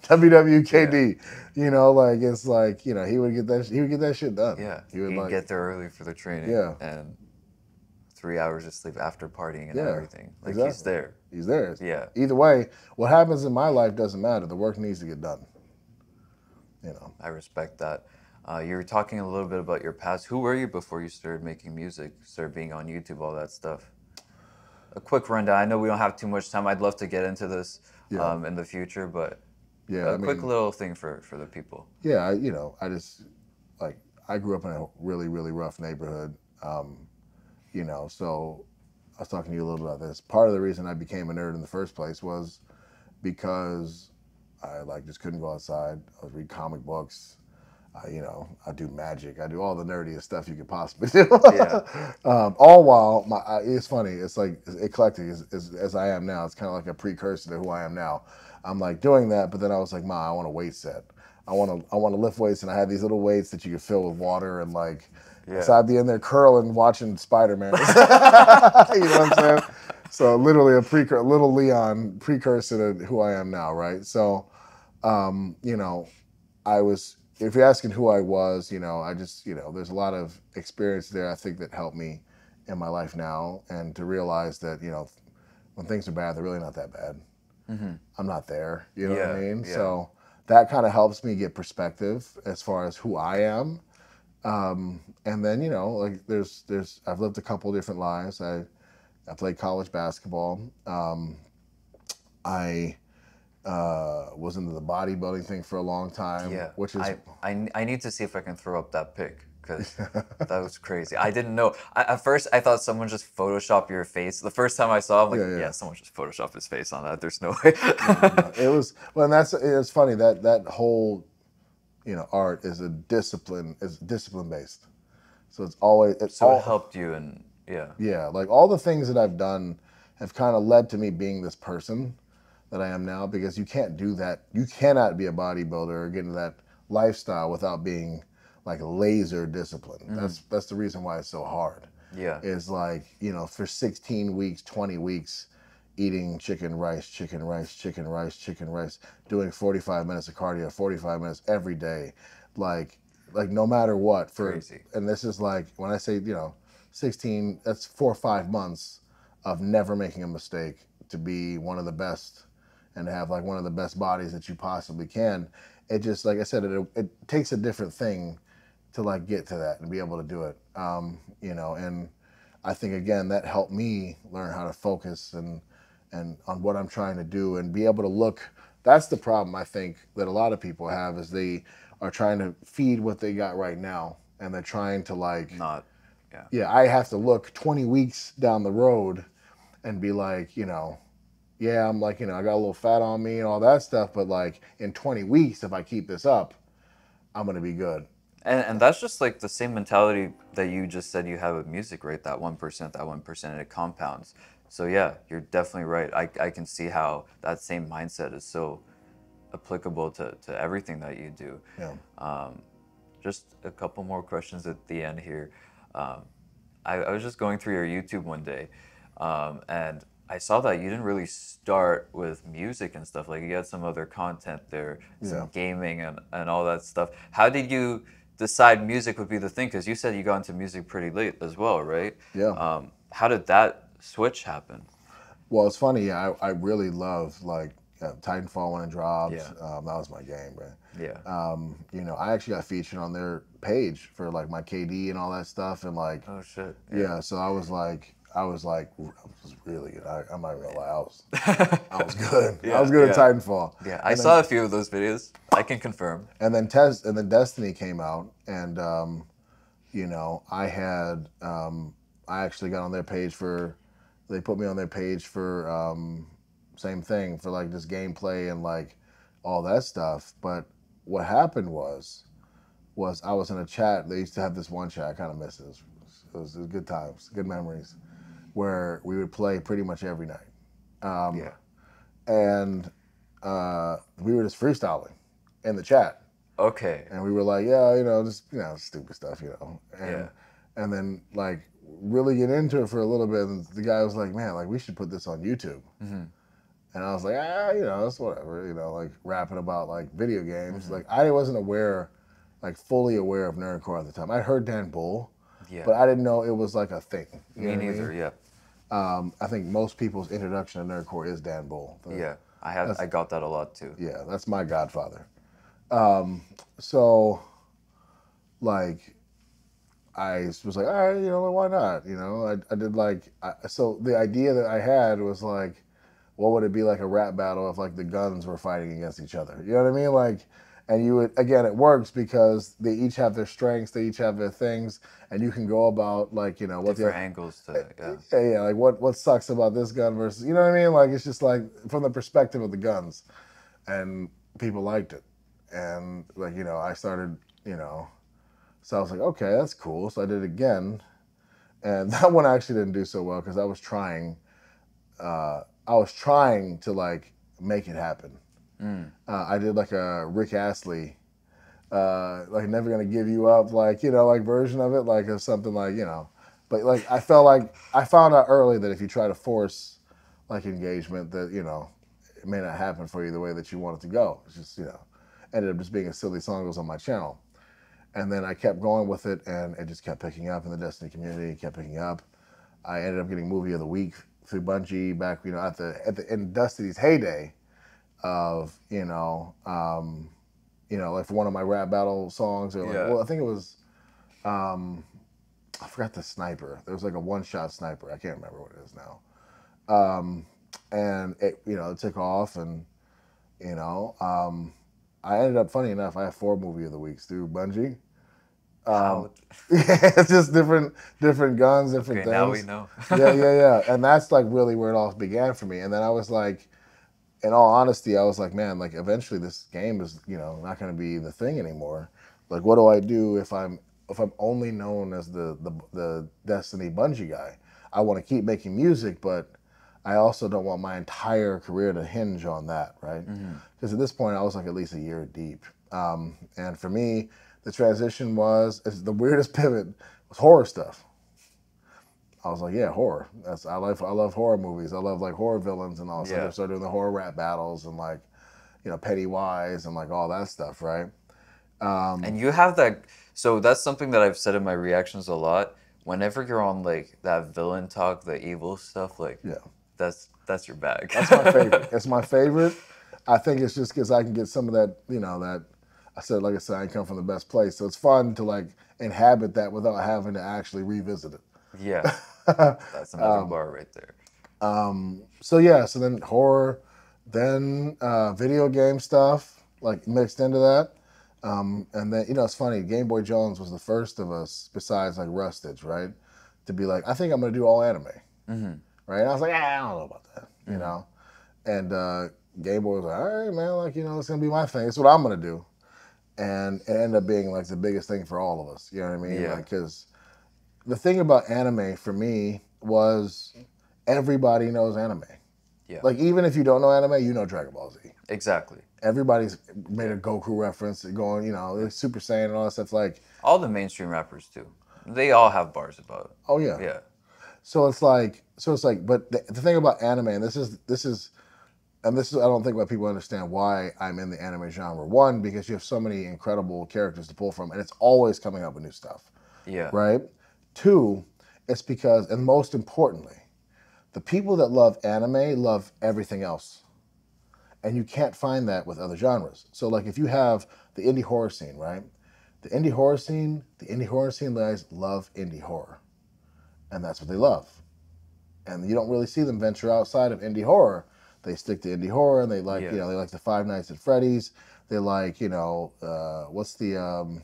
WWKD. You know, like it's like, you know, he would get that shit done. Yeah. He would like get there early for the training. Yeah. And 3 hours of sleep after partying and everything. Like exactly. He's there. He's there. Yeah. Either way, what happens in my life doesn't matter. The work needs to get done. You know. I respect that. You were talking a little bit about your past. Who were you before you started making music, started being on YouTube, all that stuff? A quick rundown. I know we don't have too much time. I'd love to get into this in the future, but quick little thing for the people. Yeah, you know, I grew up in a really, really rough neighborhood. You know, so I was talking to you a little bit about this. Part of the reason I became a nerd in the first place was because I like just couldn't go outside. I would read comic books. You know, I do magic. I do all the nerdiest stuff you could possibly do. All while it's funny. It's like as eclectic as I am now. It's kind of like a precursor to who I am now. I'm like doing that, but then I was like, I want a weight set. I want to lift weights, and I had these little weights that you could fill with water and like. Yeah. So I'd be in there curling, watching Spider-Man. You know what I'm saying? So literally a little Leon precursor to who I am now, right? So you know, if you're asking who I was, you know, I just, you know, there's a lot of experience there, I think, that helped me in my life now, and to realize that, you know, when things are bad, they're really not that bad. I'm not there, you know what I mean? Yeah. So that kind of helps me get perspective as far as who I am. And then, you know, like I've lived a couple different lives. I played college basketball. I was into the bodybuilding thing for a long time, Yeah, which is I need to see if I can throw up that pic because that was crazy. I didn't know. At first, I thought someone just photoshopped your face. The first time I saw, it, I'm like, yeah, someone just photoshopped his face on that. There's no way. no, it was well, and it's funny that whole, you know, art is discipline based. So So it helped you, and yeah, like all the things that I've done have kind of led to me being this person that I am now, because you can't do that. You cannot be a bodybuilder or get into that lifestyle without being like laser disciplined. That's the reason why it's so hard. Yeah. Is like, you know, for 16 weeks, 20 weeks, eating chicken, rice, chicken, rice, chicken, rice, chicken, rice, doing 45 minutes of cardio, 45 minutes every day, like no matter what. Crazy. And this is like, when I say, you know, 16, that's 4 or 5 months of never making a mistake to be one of the best and to have like one of the best bodies that you possibly can. It just, like I said, it takes a different thing to like get to that and be able to do it. You know, and I think again that helped me learn how to focus and on what I'm trying to do and be able to look. That's the problem I think that a lot of people have, is they are trying to feed what they got right now, and they're trying to like yeah, I have to look 20 weeks down the road and be like, you know, yeah, I'm like, you know, I got a little fat on me and all that stuff, but like in 20 weeks, if I keep this up, I'm gonna be good. And that's just like the same mentality that you just said you have with music, right? That 1%, and it compounds. So yeah, you're definitely right. I can see how that same mindset is so applicable to everything that you do. Yeah. Just a couple more questions at the end here. I was just going through your YouTube one day, and I saw that you didn't really start with music and stuff. Like you had some other content there, some gaming and all that stuff. How did you decide music would be the thing? Because you said you got into music pretty late as well, right? Yeah. How did that switch happen? Well, it's funny. Yeah, I really love like Titanfall when it dropped. Yeah. That was my game, man. Yeah. You know, I actually got featured on their page for like my KD and all that stuff, and like, Oh shit. yeah. So I was really good. I'm not gonna lie, I was good. I was good at Titanfall. Yeah, I saw a few of those videos. I can confirm. And then Destiny came out, and you know, I actually got on their page they put me on their page for same thing, for like just gameplay and like all that stuff. But what happened was I was in a chat. They used to have this one chat. I kind of miss it. It was good times, good memories, where we would play pretty much every night. And we were just freestyling in the chat. Okay. And we were like, yeah, you know, just, you know, stupid stuff, you know. And then like really get into it for a little bit, and the guy was like, man, like we should put this on YouTube. And I was like, you know, it's whatever, you know, like rapping about like video games. Like I wasn't fully aware of Nerdcore at the time. I heard Dan Bull, but I didn't know it was like a thing. Me neither. Yeah. I think most people's introduction to Nerdcore is Dan Bull. I got that a lot too. Yeah, that's my godfather. So, like, I was like, all right, you know, why not? You know, I did like, so the idea that I had was like, what would it be like a rap battle if like the guns were fighting against each other? You know what I mean? Like, and you would, again, it works because they each have their strengths, they each have their things, and you can go about like, you know, what different angles to, yeah, like what sucks about this gun versus, you know what I mean? Like, it's just like from the perspective of the guns, and people liked it. And like, you know, I started, you know, so I was like, okay, that's cool. So I did it again, and that one actually didn't do so well because I was trying to like make it happen. I did like a Rick Astley, like Never Gonna Give You Up, like, you know, like version of it, like of something like, you know, but like I felt like I found out early that if you try to force like engagement, that, you know, it may not happen for you the way that you want it to go. It's just, ended up just being a silly song that was on my channel. And then I kept going with it, and it just kept picking up in the Destiny community. It kept picking up. I ended up getting Movie of the Week through Bungie back, in Destiny's heyday of, like for one of my rap battle songs. Or well, I think it was, I forgot the sniper. There was like a one-shot sniper. I can't remember what it is now. And it, it took off, and, I ended up, funny enough, I have 4 Movie of the Weeks through Bungie. It's just different guns, different things. Now we know. yeah. And that's like really where it all began for me. And then I was like, in all honesty, I was like, man, like eventually this game is, not going to be the thing anymore. Like, what do I do if I'm only known as the Destiny Bungie guy? I want to keep making music, but I also don't want my entire career to hinge on that, right? Because at this point, I was like at least a year deep. And for me, the transition was, the weirdest pivot was horror stuff. I was like, yeah, horror. I love horror movies. I love like horror villains and all that stuff. I started doing the horror rap battles and like, Pennywise and like all that stuff, right? And you have that, so that's something that I've said in my reactions a lot. Whenever you're on like that villain talk, the evil stuff, like that's your bag. That's my favorite. It's my favorite. I think it's just because I can get some of that, that like I said, I come from the best place. So it's fun to like inhabit that without having to actually revisit it. Yeah. That's another bar right there. So then horror, then video game stuff, like mixed into that. And then, it's funny, Game Boy Jones was the first of us, besides like Rustage, right? To be like, I think I'm going to do all anime. Right? And I was like, I don't know about that, And Game Boy was like, all right, man, like, it's going to be my thing. It's what I'm going to do. And it ended up being like the biggest thing for all of us. You know what I mean? Yeah. Because the thing about anime for me was everybody knows anime. Yeah. Like, even if you don't know anime, you know Dragon Ball Z. Exactly. Everybody's made a Goku reference going, Super Saiyan and all that stuff. Like, all the mainstream rappers too. They all have bars about it. Oh yeah. Yeah. So it's like, but the thing about anime, and this is, I don't think that people understand why I'm in the anime genre. One, because you have so many incredible characters to pull from, and it's always coming up with new stuff. Yeah. Right? 2, it's because, and most importantly, the people that love anime love everything else. And you can't find that with other genres. So like if you have the indie horror scene, right? The indie horror scene guys love indie horror. And that's what they love. And you don't really see them venture outside of indie horror. They stick to indie horror, and they like, they like the Five Nights at Freddy's. They like, what's the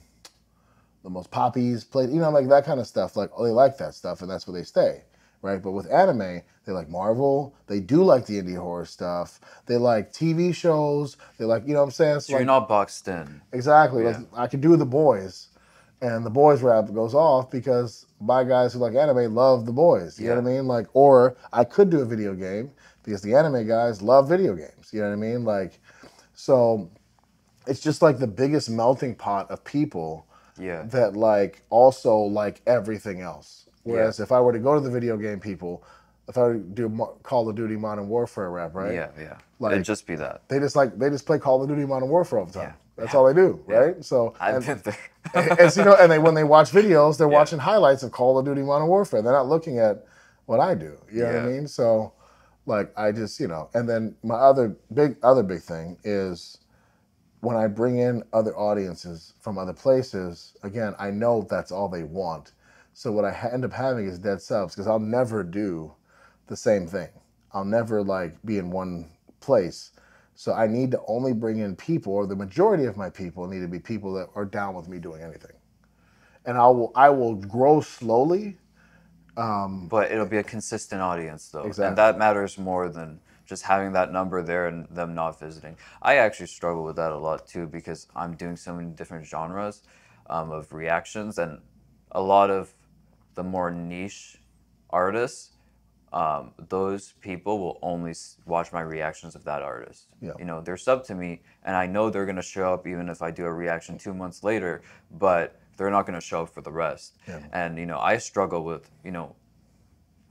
most poppies played, like that kind of stuff. Like, they like that stuff, and that's where they stay, right? But with anime, they like Marvel. They do like the indie horror stuff. They like TV shows. They like, what I'm saying? So you're not boxed in. Exactly. Yeah. Like, I can do The Boys, and The Boys rap goes off because my guys who like anime love The Boys. You know what I mean? Like, or I could do a video game because the anime guys love video games. You know what I mean? Like, so it's just like the biggest melting pot of people that like also like everything else. Whereas if I were to go to the video game people, if I were to do Call of Duty Modern Warfare rap, right? Yeah. Like, It'd just be that. They just play Call of Duty Modern Warfare all the time. That's all they do, right? So I've been there. and when they watch videos, they're watching highlights of Call of Duty Modern Warfare. They're not looking at what I do. You know what I mean? So like I just, and then my other big thing is when I bring in other audiences from other places, again, I know that's all they want. So what I end up having is dead subs because I'll never do the same thing. I'll never like be in one place. So I need to only bring in people, or the majority of my people need to be people that are down with me doing anything. And I will grow slowly. But it'll be a consistent audience though. Exactly. And that matters more than just having that number there and them not visiting. I actually struggle with that a lot too because I'm doing so many different genres of reactions, and a lot of the more niche artists, those people will only watch my reactions of that artist. Yeah. They're sub to me, and I know they're gonna show up even if I do a reaction 2 months later, but they're not gonna show up for the rest. Yeah. And I struggle with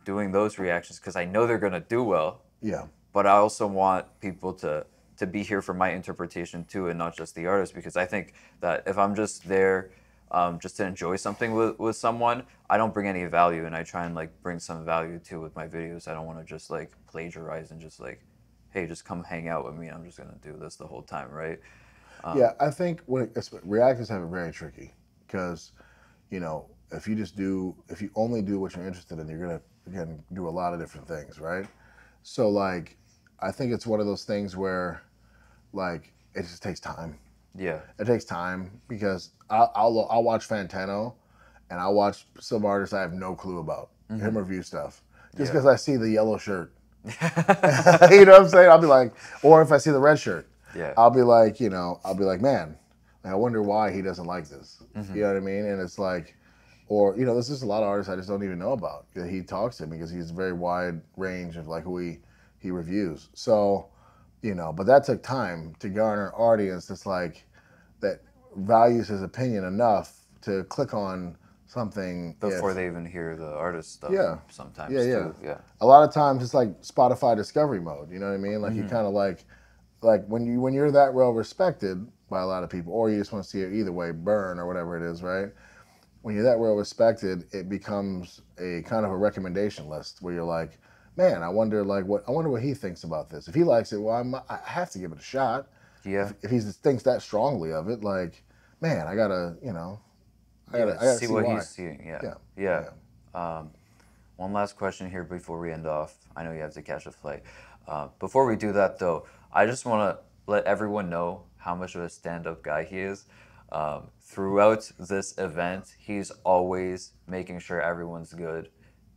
doing those reactions because I know they're gonna do well. Yeah. but I also want people to be here for my interpretation too, and not just the artist, because I think that if I'm just there just to enjoy something with someone, I don't bring any value, and I try and like bring some value too with my videos. I don't want to just like plagiarize and just like, hey, just come hang out with me. I'm just gonna do this the whole time, right? Yeah, I think reactors have it very tricky because, you know, if you only do what you're interested in, you're gonna again do a lot of different things, right? So like, I think it's one of those things where, like, it just takes time. Yeah. It takes time because I'll watch Fantano, and I'll watch some artists I have no clue about him review stuff just because I see the yellow shirt. You know what I'm saying? I'll be like, or if I see the red shirt, I'll be like, you know, man, I wonder why he doesn't like this. You know what I mean? And it's like, or, you know, there's just a lot of artists I just don't even know about. He talks to me because he's a very wide range of like who he reviews. So, you know, but that took time to garner an audience that's like, that values his opinion enough to click on something Before they even hear the artist stuff. Yeah. Sometimes Yeah. too. Yeah. A lot of times it's like Spotify discovery mode. You know what I mean? Like you kind of like when you're that well respected by a lot of people, or you just want to see it either way, burn or whatever it is, right? When you're that well respected, it becomes a kind of a recommendation list where you're like, man, I wonder what he thinks about this. If he likes it, well, I have to give it a shot. Yeah. If he thinks that strongly of it, like, man, I gotta, you know, I gotta see what why. he's seeing. Yeah. One last question here before we end off. I know you have to catch a flight. Before we do that, though, I just want to let everyone know how much of a stand-up guy he is. Throughout this event, he's always making sure everyone's good.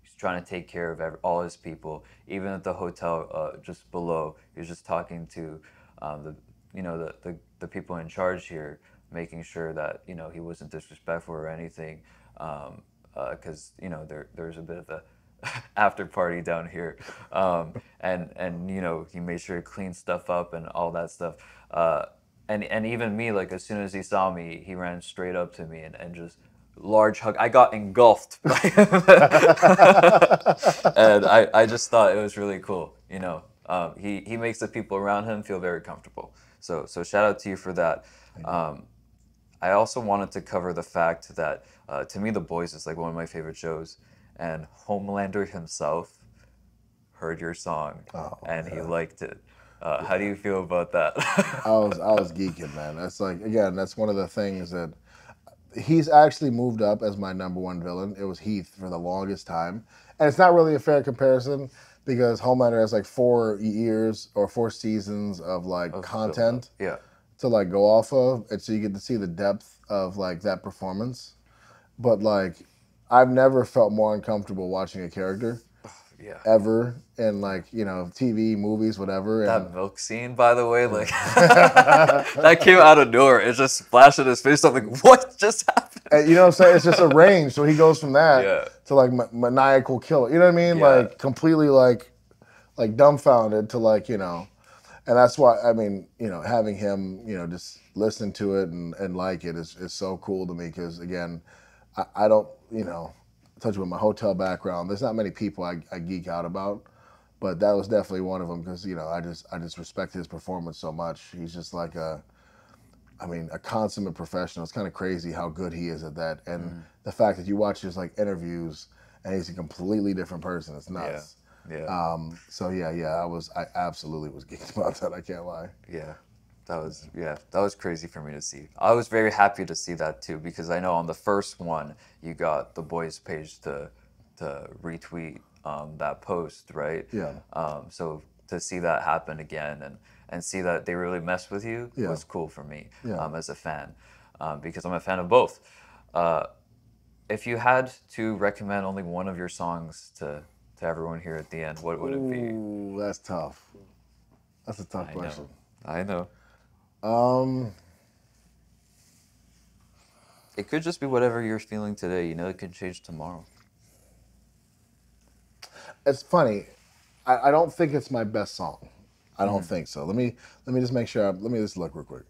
He's trying to take care of all his people. Even at the hotel just below, he was just talking to the people in charge here, making sure that, you know, he wasn't disrespectful or anything, because, you know, there's a bit of a after party down here, and you know, he made sure to clean stuff up and all that stuff, and even me, like, as soon as he saw me, he ran straight up to me and just large hug. I got engulfed by him. And I just thought it was really cool, you know. He makes the people around him feel very comfortable. So shout out to you for that. I also wanted to cover the fact that to me, The Boys is like one of my favorite shows, and Homelander himself heard your song and he liked it. How do you feel about that? I was geeking, man. That's like, again, that's one of the things that he's actually moved up as my #1 villain. It was Heath for the longest time, and it's not really a fair comparison because Homelander has like 4 years or 4 seasons of like content to like go off of, and so you get to see the depth of like that performance. But like, I've never felt more uncomfortable watching a character ever in, like, you know, TV, movies, whatever. That milk scene, by the way, like that came out of nowhere. It just splashed in his face. I'm like, what just happened? And, you know what I'm saying? It's just a range. So he goes from that to like maniacal killer. You know what I mean? Like completely like dumbfounded to like, you know. And that's why, I mean, you know, having him, you know, just listen to it and like it is so cool to me because, again, I don't, you know, touch with my hotel background. There's not many people I geek out about, but that was definitely one of them because, you know, I just respect his performance so much. He's just like a consummate professional. It's kind of crazy how good he is at that. And the fact that you watch his like interviews and he's a completely different person. It's nuts. So I absolutely was geeked about that. I can't lie. That was crazy for me to see. I was very happy to see that too because I know on the first one you got the Boys page to retweet that post, right? So to see that happen again and see that they really messed with you was cool for me as a fan, because I'm a fan of both. If you had to recommend only one of your songs to everyone here at the end, what would it be? Ooh, that's tough. That's a tough question. I know. It could just be whatever you're feeling today. You know, it could change tomorrow. It's funny. I don't think it's my best song. I don't think so. Let me just make sure. Let me just look real quick.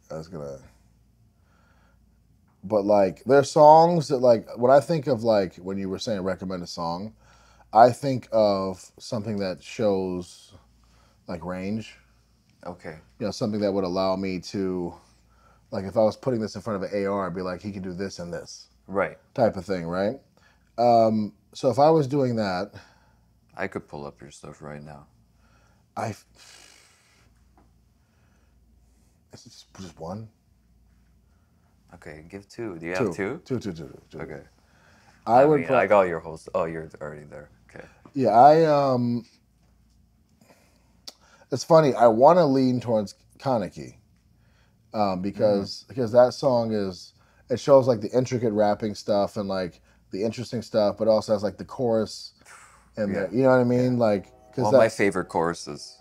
But like, there's songs that like when I think of like when you were saying recommend a song, I think of something that shows like range. Okay. You know, something that would allow me to, like, if I was putting this in front of an AR, I'd be like, he can do this and this Right. type of thing, right? So if I was doing that, I could pull up your stuff right now. Is it just one? Okay, give two. Do you have two? Two. Okay. I would. I got your whole. Oh, you're already there. Okay. Yeah, It's funny. I want to lean towards Kaneki, because that song it shows like the intricate rapping stuff and like the interesting stuff, but also has like the chorus and Yeah. you know what I mean, like because One of my favorite choruses.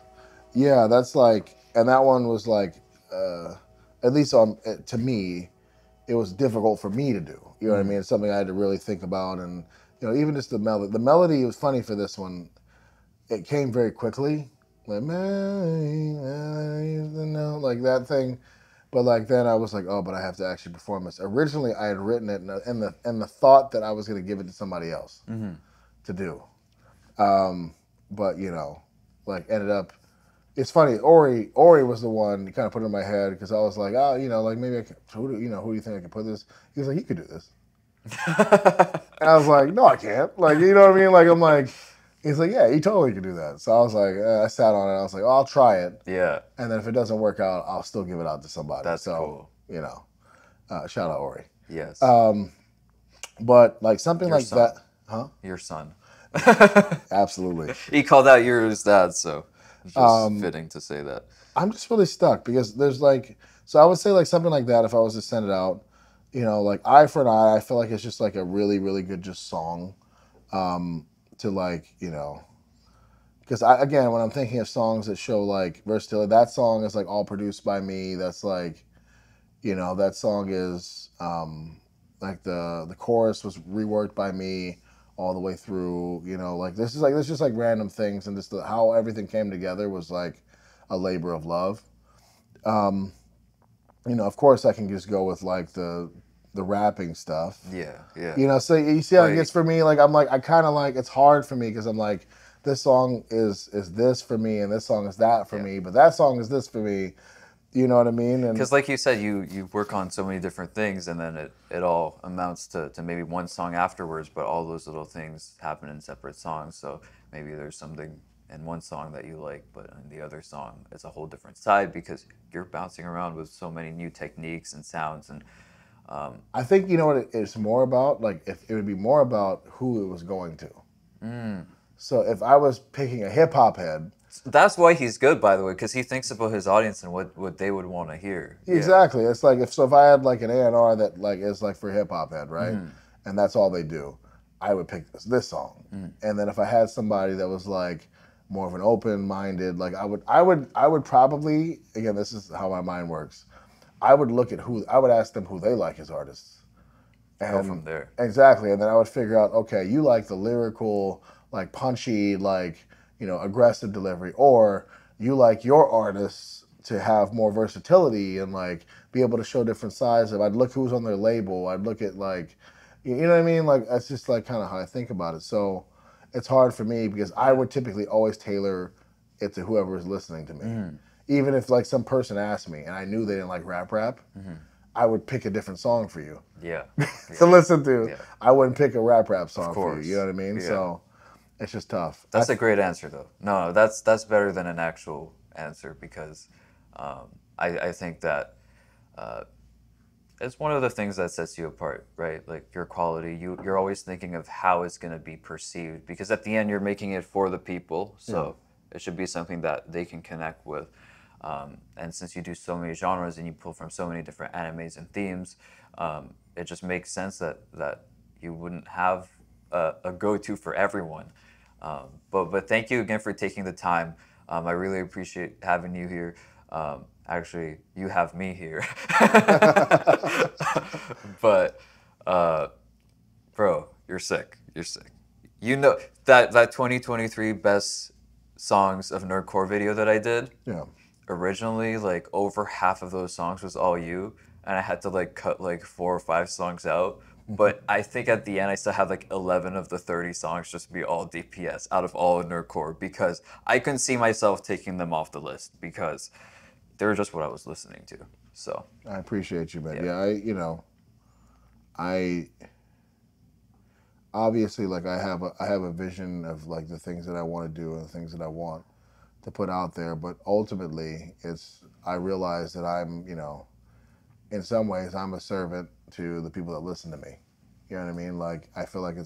Yeah, that's like, and that one was like, at least to me, it was difficult for me to do. You know what I mean? It's something I had to really think about, and you know, even just the melody. The melody was funny for this one. It came very quickly, like like that thing. But like then I was like, oh, but I have to actually perform this. Originally, I had written it in the thought that I was going to give it to somebody else to do. But you know, like ended up. It's funny. Ori was the one that kind of put it in my head because I was like, oh, you know, like maybe I could, who do you think I could put this? He was like, you could do this. And I was like, no, I can't. Like, you know what I mean? Like, I'm like, he's like, yeah, you totally could do that. So I was like, I sat on it. I was like, oh, I'll try it. Yeah. And then if it doesn't work out, I'll still give it out to somebody. That's cool. You know, shout out Ori. Yes. But like something Your like son. that, huh? Your son. Absolutely. He called out yours dad, so it's just fitting to say that. I'm just really stuck because there's like, so I would say like something like that if I was to send it out, you know, like Eye for an Eye, I feel like it's just like a really, really good just song to like, you know, because again, when I'm thinking of songs that show like versatility, that song is like all produced by me. That's like, you know, that song is like the chorus was reworked by me all the way through, you know, like this is just like random things, and just how everything came together was like a labor of love. You know, of course I can just go with like the rapping stuff. Yeah, yeah. You know, so you see how it gets for me, like I'm like, I kind of like, it's hard for me because I'm like, this song is this for me and this song is that for me, but that song is this for me. You know what I mean? Because like you said, you work on so many different things, and then it all amounts to maybe one song afterwards, but all those little things happen in separate songs. So maybe there's something in one song that you like, but in the other song, it's a whole different side because you're bouncing around with so many new techniques and sounds. And I think, you know what it's more about? Like, if it would be more about who it was going to. So if I was picking a hip-hop head... That's why he's good, by the way, because he thinks about his audience and what they would want to hear. Exactly. It's like, if I had like an A&R that like is like for hip-hop head, right? And that's all they do, I would pick this song. And then if I had somebody that was like more of an open-minded, like I would probably, again, this is how my mind works, I would look at I would ask them who they like as artists. And go from there. Exactly. And then I would figure out, okay, you like the lyrical, like punchy, like, you know, aggressive delivery, or you like your artists to have more versatility and like be able to show different sides of. I'd look who's on their label. I'd look at like, you know what I mean? Like, that's just like kind of how I think about it. So it's hard for me because I would typically always tailor it to whoever is listening to me. Even if like some person asked me and I knew they didn't like rap, I would pick a different song for you. Yeah. To listen to. Yeah. I wouldn't pick a rap song for you. You know what I mean? Yeah. So it's just tough. That's a great answer, though. No, that's better than an actual answer because I think that it's one of the things that sets you apart, right? Like your quality. You're always thinking of how it's going to be perceived because at the end you're making it for the people, so it should be something that they can connect with. And since you do so many genres and you pull from so many different animes and themes, it just makes sense that you wouldn't have a go-to for everyone. But thank you again for taking the time. I really appreciate having you here. Actually, you have me here. But, bro, you're sick. You're sick. You know that 2023 best songs of Nerdcore video that I did? Yeah. Originally, like over half of those songs was all you, and I had to like cut like 4 or 5 songs out. But I think at the end I still had like 11 of the 30 songs just be all DPS out of all Nerdcore because I couldn't see myself taking them off the list because they were just what I was listening to. So I appreciate you, man. Yeah. Yeah, I obviously like I have a vision of like the things that I want to do and the things that I want to put out there, but ultimately I realize that I'm, in some ways I'm a servant to the people that listen to me. You know what I mean? Like I feel like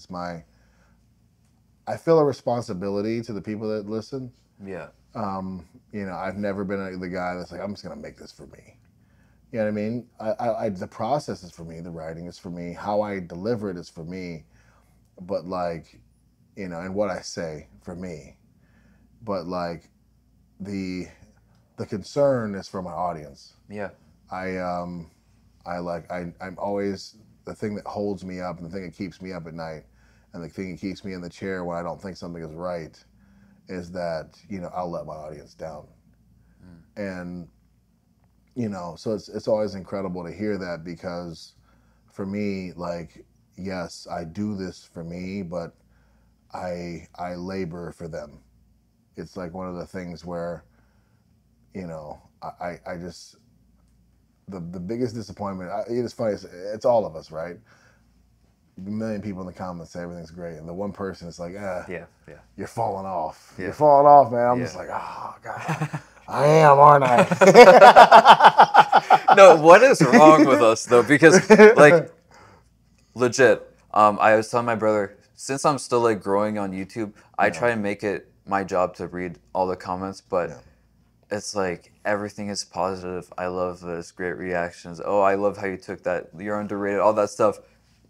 I feel a responsibility to the people that listen. yeah, I've never been the guy that's like, I'm just gonna make this for me. You know what I mean? The process is for me, the writing is for me, how I deliver it is for me, but like, and what I say for me, but like the concern is for my audience. yeah, I'm always the thing that holds me up and the thing that keeps me up at night and the thing that keeps me in the chair when I don't think something is right is that, I'll let my audience down. And, so it's always incredible to hear that because for me, like, yes, I do this for me, but I labor for them. It's like one of the things where, I just, the biggest disappointment, it's funny, it's all of us, right? A million people in the comments say everything's great, and the one person is like, yeah. you're falling off. Yeah. You're falling off, man. I'm Yeah. just like, oh, God. I am, aren't I? No, what is wrong with us though? Because like, legit, I was telling my brother, since I'm still like growing on YouTube, I try and make it my job to read all the comments, but it's like everything is positive. I love this, great reactions. Oh, I love how you took that. You're underrated. All that stuff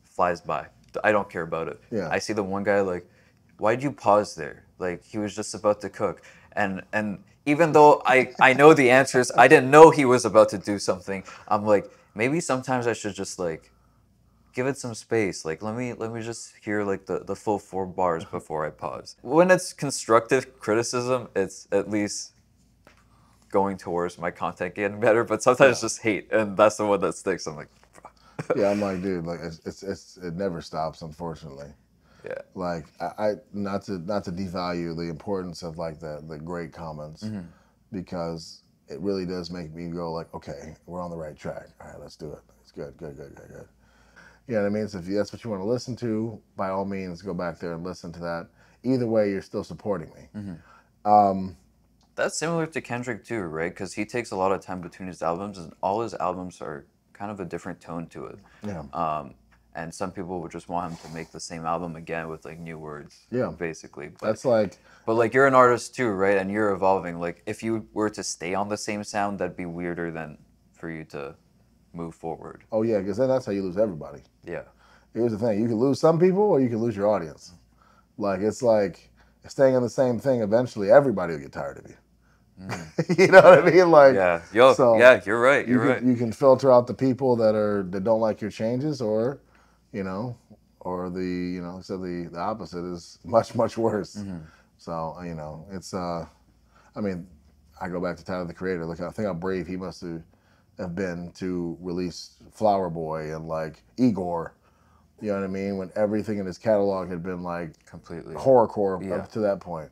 flies by. I don't care about it. Yeah. I see the one guy like, why'd you pause there? Like he was just about to cook. And even though I know the answers, I didn't know he was about to do something. I'm like, maybe sometimes I should just like give it some space. Like let me just hear like the full 4 bars before I pause. When it's constructive criticism, it's at least going towards my content getting better, but sometimes it's just hate, and that's the one that sticks. I'm like, Yeah, I'm like, dude, like it never stops, unfortunately. yeah, Like I not to devalue the importance of like the great comments because it really does make me go like, okay, we're on the right track. All right, let's do it. It's good. You know what I mean? So if that's what you want to listen to, by all means, go back there and listen to that. Either way, you're still supporting me. that's similar to Kendrick too, right? Because he takes a lot of time between his albums, and all his albums are kind of a different tone to it. Yeah. And some people would just want him to make the same album again with like new words. Yeah. Basically. But, That's like, but like you're an artist too, right? And you're evolving. Like if you were to stay on the same sound, that'd be weirder than for you to move forward. oh yeah, because then that's how you lose everybody. Yeah. Here's the thing: you can lose some people, or you can lose your audience. Like it's like staying on the same thing. Eventually, everybody will get tired of you. You know what I mean? Like, Yeah. Yeah, you're right. You're right. You can filter out the people that don't like your changes, or, or the opposite is much worse. So it's I mean, I go back to Tyler the Creator. Look, I think how brave he must have been to release Flower Boy and like Igor. You know what I mean? When everything in his catalog had been like Completely. horrorcore Yeah. up to that point.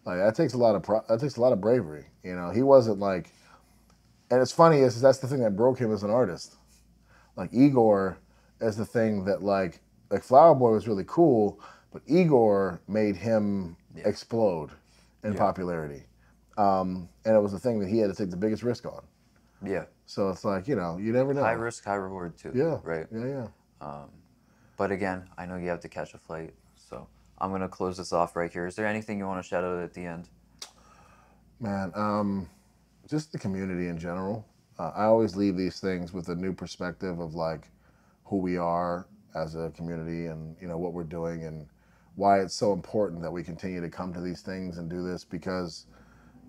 Like that takes a lot of bravery. He wasn't like, and it's funny is that's the thing that broke him as an artist. Like Igor is the thing that like Flower Boy was really cool, but Igor made him explode in popularity. And it was the thing that he had to take the biggest risk on. Yeah. So it's like, you never know. High risk, high reward too. Yeah. Right. Yeah. But again, I know you have to catch a flight, so I'm gonna close this off right here. Is there anything you want to shout out at the end? Man, just the community in general. I always leave these things with a new perspective of like who we are as a community and what we're doing and why it's so important that we continue to come to these things and do this because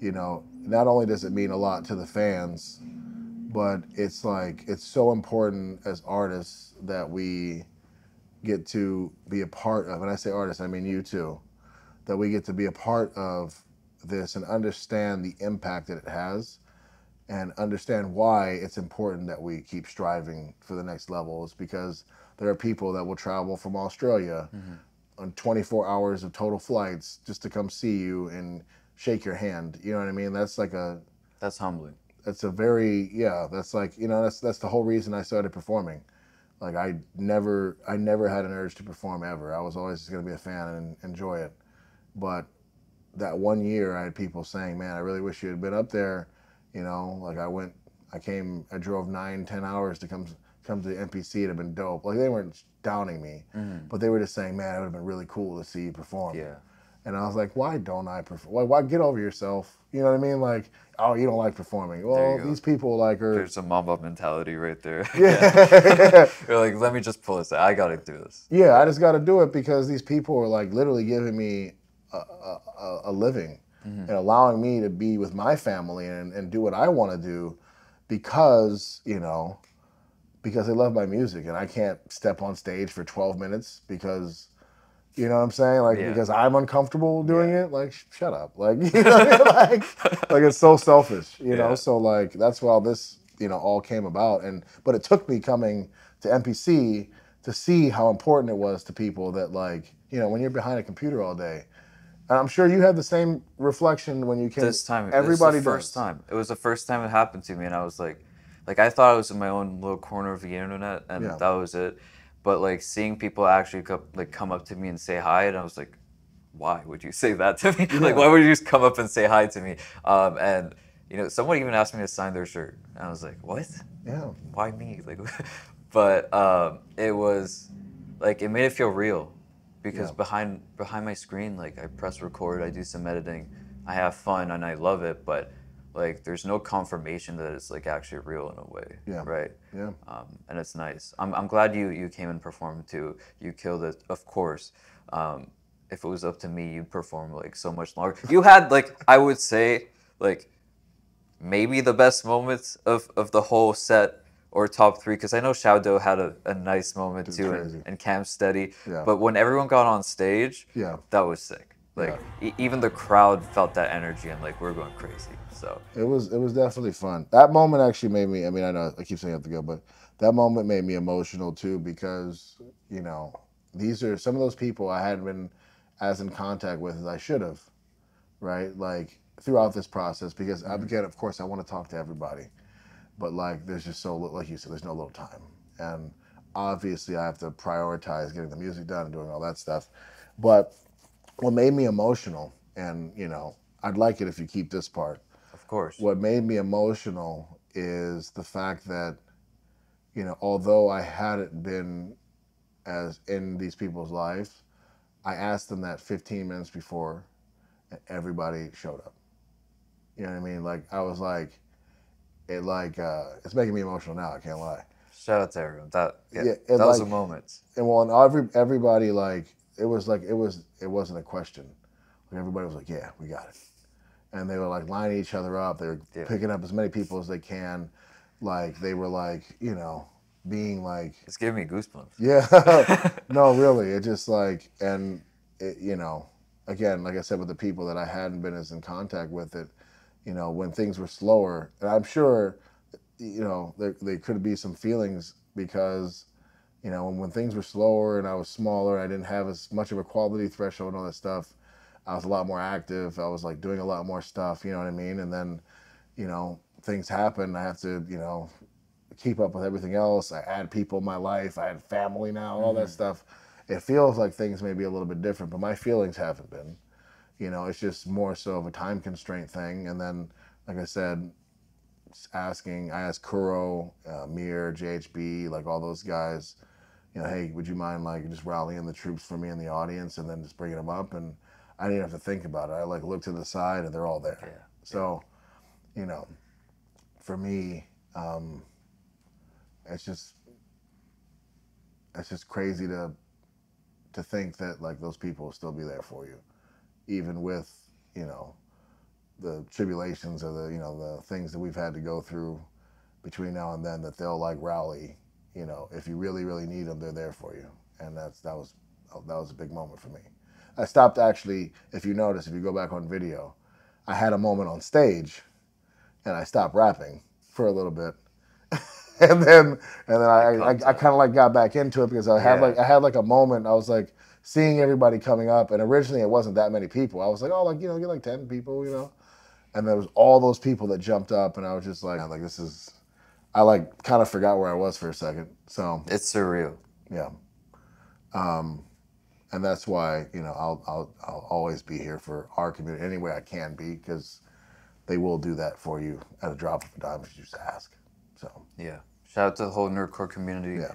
not only does it mean a lot to the fans, but it's like it's so important as artists that we get to be a part of, and I say artists, I mean you too, that we get to be a part of this and understand the impact that it has and understand why it's important that we keep striving for the next levels because there are people that will travel from Australia on 24 hours of total flights just to come see you and shake your hand. You know what I mean? That's like That's humbling. that's a very, that's like, that's the whole reason I started performing. Like I never had an urge to perform ever. I was always just going to be a fan and enjoy it. But that one year I had people saying, man, I really wish you had been up there. Like I drove 9-10 hours to come to the NPC. It'd have been dope. Like they weren't downing me, but they were just saying, man, it would have been really cool to see you perform. Yeah. And I was like, why don't I perform? Why get over yourself? You know what I mean? Like, oh, you don't like performing. Well, these people like are. There's a Mamba mentality right there. Yeah. You're like, let me just pull this out. I got to do this. Yeah, I just got to do it because these people are like literally giving me a living and allowing me to be with my family and do what I want to do because they love my music and I can't step on stage for 12 minutes because. You know what I'm saying? Like, because I'm uncomfortable doing it? Like, shut up. Like, like it's so selfish, you know? So, like, that's why all this, all came about. But it took me coming to NPC to see how important it was to people that, like, when you're behind a computer all day. And I'm sure you had the same reflection when you came. This time, everybody it was the first time. It was the first time it happened to me. And I was like, I thought I was in my own little corner of the internet and that was it. But like seeing people actually come up to me and say hi, and I was like, why would you say that to me? Like, why would you just come up and say hi to me? And someone even asked me to sign their shirt, and I was like, what? Yeah. Why me? Like, but it was like it made it feel real, because behind my screen, like I press record, I do some editing, I have fun, and I love it, but. Like, there's no confirmation that it's like actually real in a way, right? Yeah. And it's nice. I'm glad you came and performed too. You killed it, of course. If it was up to me, you'd perform like so much longer. You had like, I would say, like maybe the best moments of the whole set or top 3, because I know Shaudo had a nice moment too, and Cam Steady. Yeah. But when everyone got on stage, that was sick. Like even the crowd felt that energy and like we're going crazy. So it was definitely fun. That moment actually made me. I mean, I know I keep saying I have to go, but that moment made me emotional too because these are some of those people I hadn't been as in contact with as I should have, right? Like throughout this process because again, of course, I want to talk to everybody, but like there's just so little, like you said, there's no little time, and obviously I have to prioritize getting the music done and doing all that stuff, but. What made me emotional, and I'd like it if you keep this part. Of course. What made me emotional is the fact that, although I hadn't been as in these people's lives, I asked them that 15 minutes before, and everybody showed up. You know what I mean? Like I was like, it's making me emotional now. I can't lie. Shout out to everyone. That was a moment. And well, everybody like. It wasn't a question. Like everybody was like, yeah, we got it. And they were like lining each other up. They were picking up as many people as they can. Like they were like, being like. It's giving me goosebumps. Yeah. No, really. It just like, and it, again, like I said, with the people that I hadn't been as in contact with it, when things were slower, and I'm sure, there could be some feelings because, when things were slower and I was smaller, I didn't have as much of a quality threshold and all that stuff. I was a lot more active. I was like doing a lot more stuff, you know what I mean? And then, things happen. I have to, keep up with everything else. I add people in my life. I had family now, all that stuff. It feels like things may be a little bit different, but my feelings haven't been. It's just more so of a time constraint thing. And then, like I said, I asked Kuro, Mir, JHB, like all those guys, hey, would you mind like just rallying the troops for me in the audience and then just bringing them up? And I didn't have to think about it. I like looked to the side and they're all there. Yeah. So, for me, it's just crazy to think that like those people will still be there for you, even with, the tribulations or the things that we've had to go through between now and then, that they'll like rally. If you really, really need them, they're there for you. And that was a big moment for me. I stopped actually, if you notice, if you go back on video, I had a moment on stage and I stopped rapping for a little bit. and then I kind of like got back into it because I had like a moment. I was like seeing everybody coming up, and originally it wasn't that many people. I was like, oh, like get like 10 people, and there was all those people that jumped up, and I was just like this is. I like kind of forgot where I was for a second. So it's surreal. Yeah. And that's why I'll always be here for our community any way I can be, because they will do that for you at a drop of a dime if you just ask. So yeah, shout out to the whole Nerdcore community. Yeah.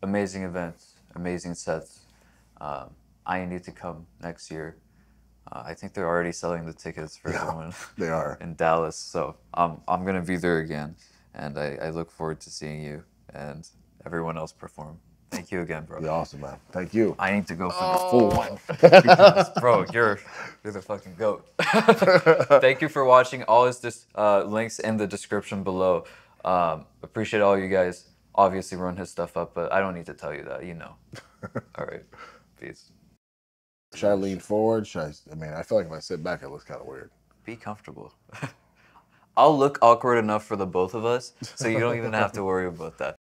Amazing events, amazing sets. I need to come next year. I think they're already selling the tickets for everyone. They are in Dallas, so I'm gonna be there again, and I look forward to seeing you and everyone else perform. Thank you again, bro. You're awesome, man. Thank you. I need to go for the full one. Because, bro, you're the fucking GOAT. Thank you for watching. All is links in the description below. Appreciate all you guys. Obviously run his stuff up, but I don't need to tell you that, All right. Peace. Should I lean forward? I feel like if I sit back, it looks kind of weird. Be comfortable. I'll look awkward enough for the both of us, so you don't even have to worry about that.